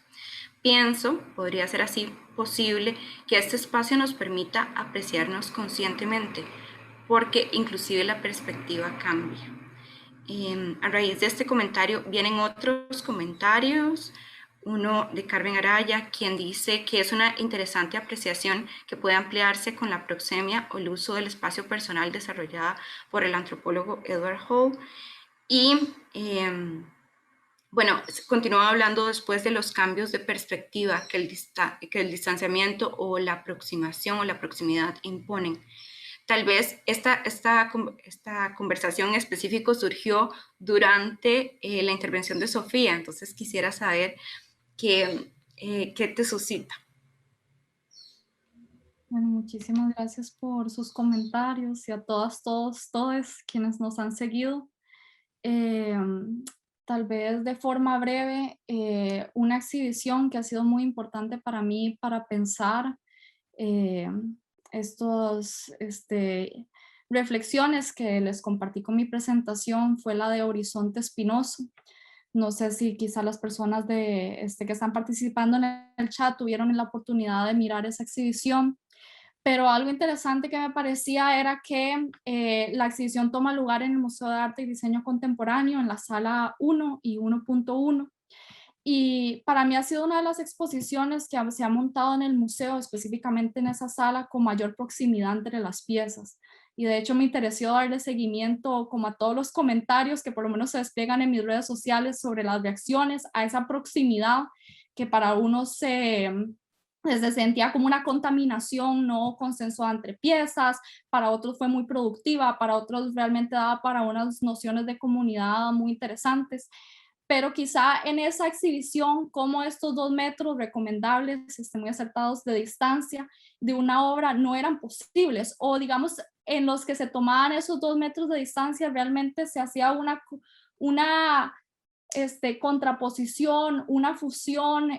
Pienso, podría ser así posible, que este espacio nos permita apreciarnos conscientemente, porque inclusive la perspectiva cambia. A raíz de este comentario vienen otros comentarios, uno de Carmen Araya, quien dice que es una interesante apreciación que puede ampliarse con la proxemia o el uso del espacio personal desarrollada por el antropólogo Edward Hall. Y bueno, continúa hablando después de los cambios de perspectiva que el distanciamiento o la aproximación o la proximidad imponen. Tal vez esta conversación en específico surgió durante la intervención de Sofía, entonces quisiera saber qué te suscita. Bueno, muchísimas gracias por sus comentarios y a todas, todos quienes nos han seguido. Tal vez de forma breve, una exhibición que ha sido muy importante para mí para pensar estos reflexiones que les compartí con mi presentación fue la de Horizonte Espinoso. No sé si quizá las personas que están participando en el chat tuvieron la oportunidad de mirar esa exhibición, pero algo interesante que me parecía era que la exhibición toma lugar en el Museo de Arte y Diseño Contemporáneo, en la sala 1 y 1.1. Y para mí ha sido una de las exposiciones que se ha montado en el museo, específicamente en esa sala, con mayor proximidad entre las piezas. Y de hecho me interesó darle seguimiento como a todos los comentarios que por lo menos se despliegan en mis redes sociales sobre las reacciones a esa proximidad que para unos se sentía como una contaminación no consensuada entre piezas, para otros fue muy productiva, para otros realmente daba para unas nociones de comunidad muy interesantes. Pero quizá en esa exhibición, como estos 2 metros recomendables, muy acertados de distancia de una obra no eran posibles, o digamos, en los que se tomaban esos 2 metros de distancia, realmente se hacía una contraposición, una fusión,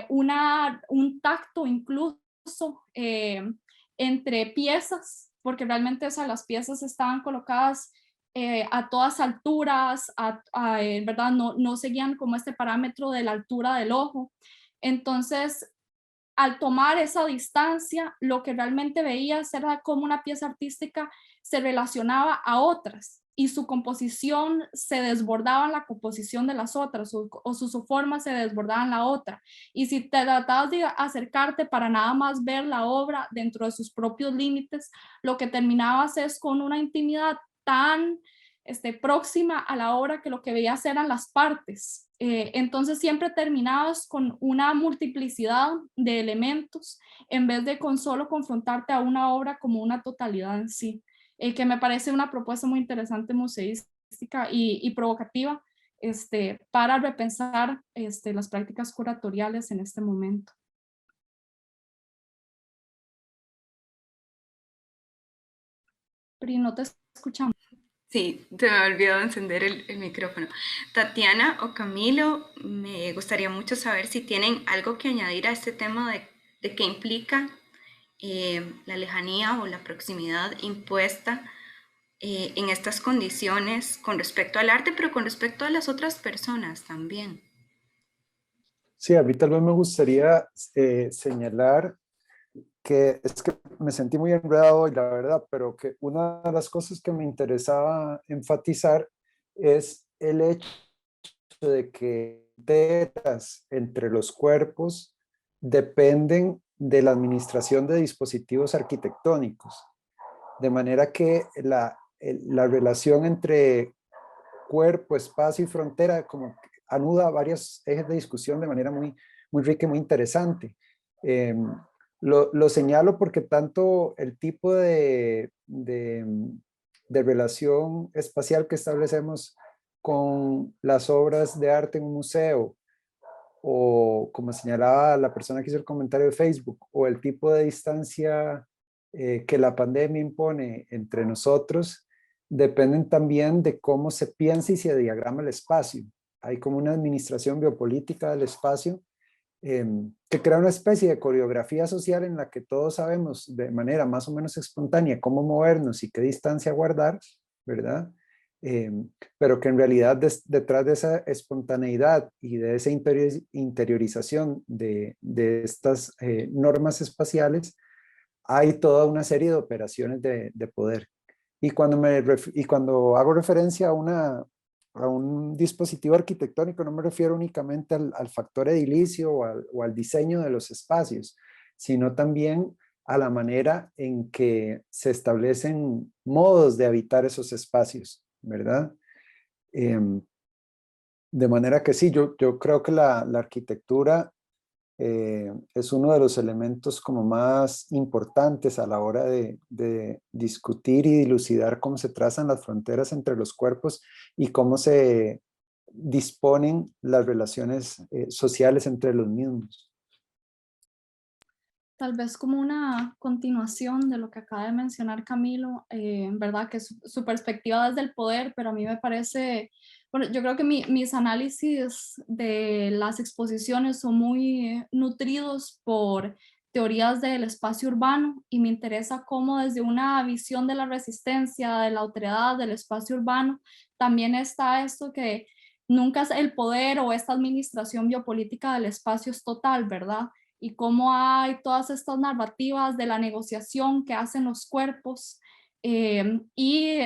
un tacto incluso entre piezas, porque realmente las piezas estaban colocadas a todas alturas, ¿verdad? No seguían como este parámetro de la altura del ojo. Entonces, al tomar esa distancia, lo que realmente veías era cómo una pieza artística se relacionaba a otras y su composición se desbordaba en la composición de las otras o su forma se desbordaba en la otra. Y si te tratabas de acercarte para nada más ver la obra dentro de sus propios límites, lo que terminabas es con una intimidad tan próxima a la obra que lo que veías eran las partes. Entonces siempre terminabas con una multiplicidad de elementos en vez de con solo confrontarte a una obra como una totalidad en sí, que me parece una propuesta muy interesante museística y provocativa para repensar las prácticas curatoriales en este momento. Pri, no te escuchamos. Sí, se me olvidó encender el micrófono. Tatiana o Camilo, me gustaría mucho saber si tienen algo que añadir a este tema de qué implica la lejanía o la proximidad impuesta en estas condiciones con respecto al arte, pero con respecto a las otras personas también. Sí, a mí tal vez me gustaría señalar que es que me sentí muy enredado hoy, la verdad, pero que una de las cosas que me interesaba enfatizar es el hecho de que fronteras entre los cuerpos dependen de la administración de dispositivos arquitectónicos, de manera que la relación entre cuerpo, espacio y frontera como anuda varios ejes de discusión de manera muy, muy rica y muy interesante. Lo señalo porque tanto el tipo de relación espacial que establecemos con las obras de arte en un museo, o como señalaba la persona que hizo el comentario de Facebook, o el tipo de distancia que la pandemia impone entre nosotros, dependen también de cómo se piensa y se diagrama el espacio. Hay como una administración biopolítica del espacio que crea una especie de coreografía social en la que todos sabemos de manera más o menos espontánea cómo movernos y qué distancia guardar, ¿verdad? Pero que en realidad detrás de esa espontaneidad y de esa interiorización de estas normas espaciales hay toda una serie de operaciones de poder. Y cuando hago referencia a un dispositivo arquitectónico, no me refiero únicamente al factor edilicio o al diseño de los espacios, sino también a la manera en que se establecen modos de habitar esos espacios, ¿verdad? De manera que sí, yo creo que la arquitectura es uno de los elementos como más importantes a la hora de discutir y dilucidar cómo se trazan las fronteras entre los cuerpos y cómo se disponen las relaciones sociales entre los mismos. Tal vez como una continuación de lo que acaba de mencionar Camilo, en verdad que su perspectiva desde el poder, pero a mí me parece, bueno, yo creo que mis análisis de las exposiciones son muy nutridos por teorías del espacio urbano y me interesa cómo desde una visión de la resistencia, de la otredad, del espacio urbano, también está esto que nunca es el poder o esta administración biopolítica del espacio es total, ¿verdad? Y cómo hay todas estas narrativas de la negociación que hacen los cuerpos y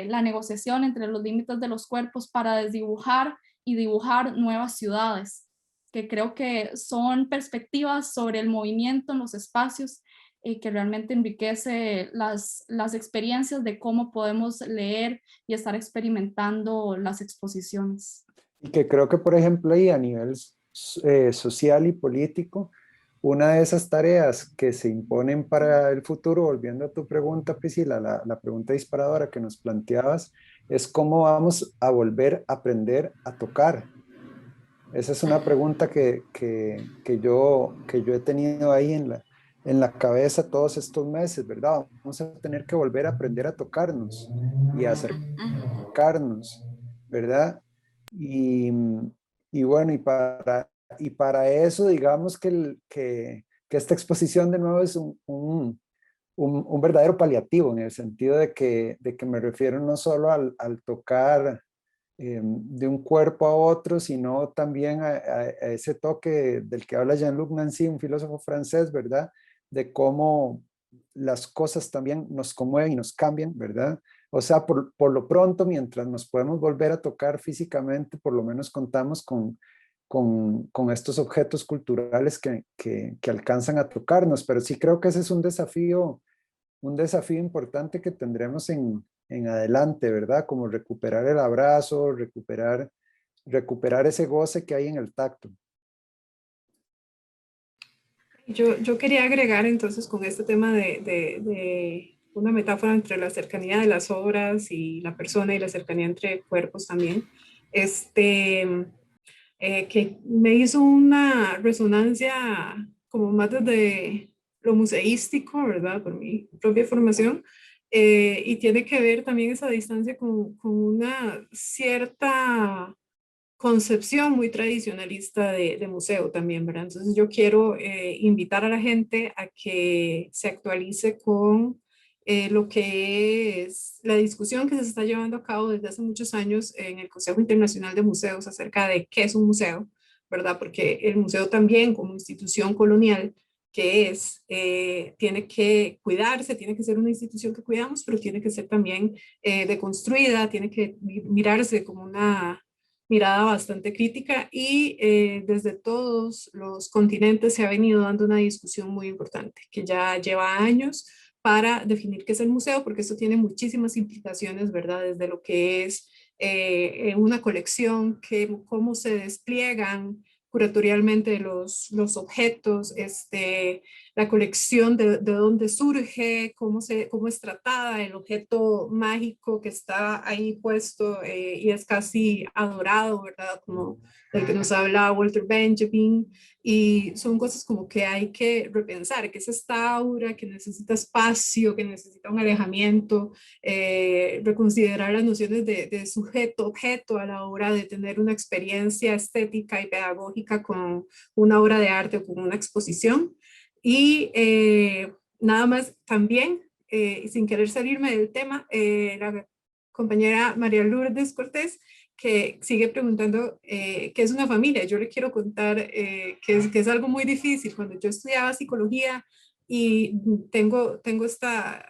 la negociación entre los límites de los cuerpos para desdibujar y dibujar nuevas ciudades, que creo que son perspectivas sobre el movimiento en los espacios que realmente enriquece las experiencias de cómo podemos leer y estar experimentando las exposiciones. Y que creo que, por ejemplo, ahí a nivel social y político, una de esas tareas que se imponen para el futuro, volviendo a tu pregunta, Priscila, la pregunta disparadora que nos planteabas, es cómo vamos a volver a aprender a tocar. Esa es una pregunta que yo he tenido ahí en la cabeza todos estos meses, ¿verdad? Vamos a tener que volver a aprender a tocarnos y a acercarnos, ¿verdad? Y, y bueno, y para eso, digamos que esta exposición de nuevo es un verdadero paliativo, en el sentido de que me refiero no solo al tocar de un cuerpo a otro, sino también a ese toque del que habla Jean-Luc Nancy, un filósofo francés, ¿verdad? De cómo las cosas también nos conmueven y nos cambian, ¿verdad? O sea, por lo pronto, mientras nos podemos volver a tocar físicamente, por lo menos contamos con estos objetos culturales que alcanzan a tocarnos, pero sí creo que ese es un desafío importante que tendremos en adelante, ¿verdad? Como recuperar el abrazo, recuperar ese goce que hay en el tacto. Yo quería agregar entonces con este tema de una metáfora entre la cercanía de las obras y la persona y la cercanía entre cuerpos también, que me hizo una resonancia como más desde lo museístico, ¿verdad? Por mi propia formación, y tiene que ver también esa distancia con una cierta concepción muy tradicionalista de museo también, ¿verdad? Entonces yo quiero invitar a la gente a que se actualice con lo que es la discusión que se está llevando a cabo desde hace muchos años en el Consejo Internacional de Museos acerca de qué es un museo, ¿verdad? Porque el museo también como institución colonial que es, tiene que cuidarse, tiene que ser una institución que cuidamos, pero tiene que ser también deconstruida, tiene que mirarse como una mirada bastante crítica y desde todos los continentes se ha venido dando una discusión muy importante que ya lleva años para definir qué es el museo, porque esto tiene muchísimas implicaciones, ¿verdad? Desde lo que es una colección, cómo se despliegan curatorialmente los objetos, la colección de dónde surge, cómo es tratada, el objeto mágico que está ahí puesto y es casi adorado, ¿verdad? Como del que nos habla Walter Benjamin. Y son cosas como que hay que repensar, que es esta aura que necesita espacio, que necesita un alejamiento, reconsiderar las nociones de sujeto-objeto a la hora de tener una experiencia estética y pedagógica con una obra de arte o con una exposición. Y nada más también, sin querer salirme del tema, la compañera María Lourdes Cortés, que sigue preguntando qué es una familia. Yo le quiero contar que es algo muy difícil. Cuando yo estudiaba psicología y tengo esta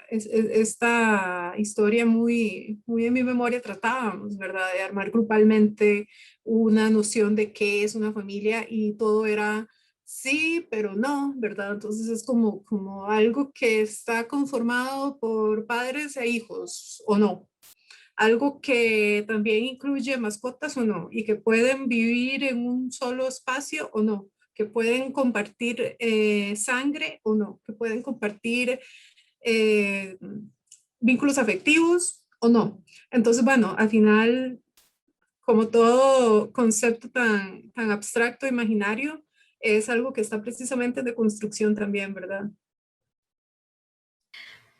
historia muy en mi memoria, tratábamos, ¿verdad?, de armar grupalmente una noción de qué es una familia y todo era sí, pero no, ¿verdad? Entonces es como algo que está conformado por padres e hijos, ¿o no? Algo que también incluye mascotas o no, y que pueden vivir en un solo espacio o no, que pueden compartir sangre o no, que pueden compartir eh, vínculos afectivos o no. Entonces, bueno, al final, como todo concepto tan abstracto, imaginario, es algo que está precisamente de construcción también, ¿verdad?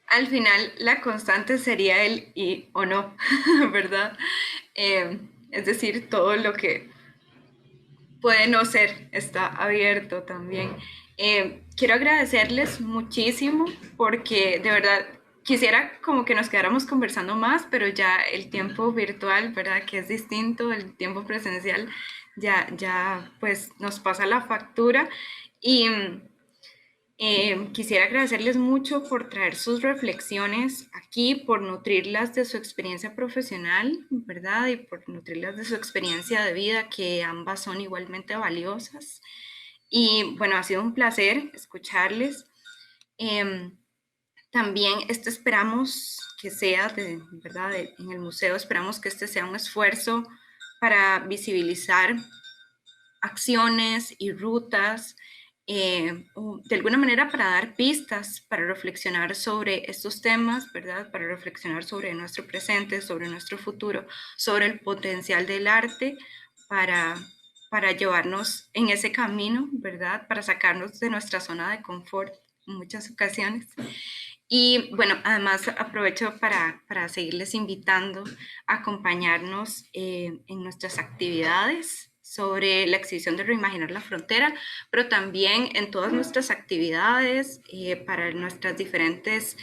Al final, la constante sería el y o no, ¿verdad? Es decir, todo lo que puede no ser está abierto también. Quiero agradecerles muchísimo porque de verdad quisiera como que nos quedáramos conversando más, pero ya el tiempo virtual, ¿verdad? Que es distinto, el tiempo presencial, ya pues nos pasa la factura y quisiera agradecerles mucho por traer sus reflexiones aquí, por nutrirlas de su experiencia profesional, ¿verdad? Y por nutrirlas de su experiencia de vida, que ambas son igualmente valiosas. Y bueno, ha sido un placer escucharles. También esto esperamos que sea, ¿verdad? En el museo esperamos que este sea un esfuerzo para visibilizar acciones y rutas, de alguna manera para dar pistas, para reflexionar sobre estos temas, ¿verdad? Para reflexionar sobre nuestro presente, sobre nuestro futuro, sobre el potencial del arte para llevarnos en ese camino, ¿verdad? Para sacarnos de nuestra zona de confort en muchas ocasiones. Y bueno, además aprovecho para seguirles invitando a acompañarnos en nuestras actividades sobre la exhibición de Reimaginar la Frontera, pero también en todas nuestras actividades para nuestras diferentes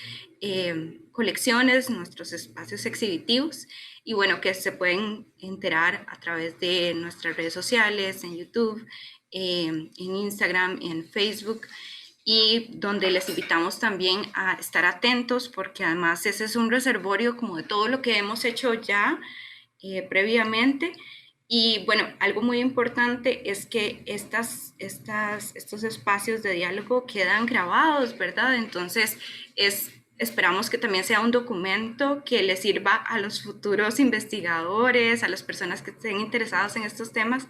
colecciones, nuestros espacios exhibitivos, y bueno, que se pueden enterar a través de nuestras redes sociales, en YouTube, en Instagram, en Facebook, y donde les invitamos también a estar atentos porque además ese es un reservorio como de todo lo que hemos hecho ya previamente. Y bueno, algo muy importante es que estos espacios de diálogo quedan grabados, ¿verdad? Entonces, esperamos que también sea un documento que les sirva a los futuros investigadores, a las personas que estén interesadas en estos temas,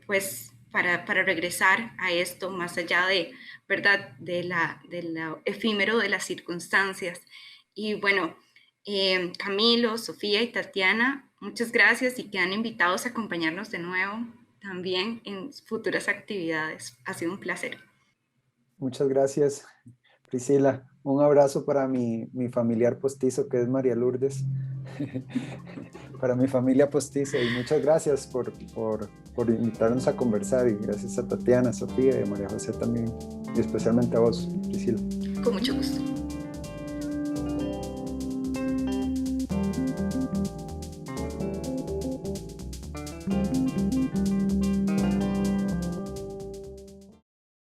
pues para regresar a esto más allá de, ¿verdad?, de lo efímero de las circunstancias. Y bueno, Camilo, Sofía y Tatiana, muchas gracias y quedan invitados a acompañarnos de nuevo también en futuras actividades. Ha sido un placer. Muchas gracias, Priscila. Un abrazo para mi familiar postizo, que es María Lourdes. Para mi familia postiza, y muchas gracias por invitarnos a conversar, y gracias a Tatiana, Sofía y a María José también, y especialmente a vos, Priscila. Con mucho gusto.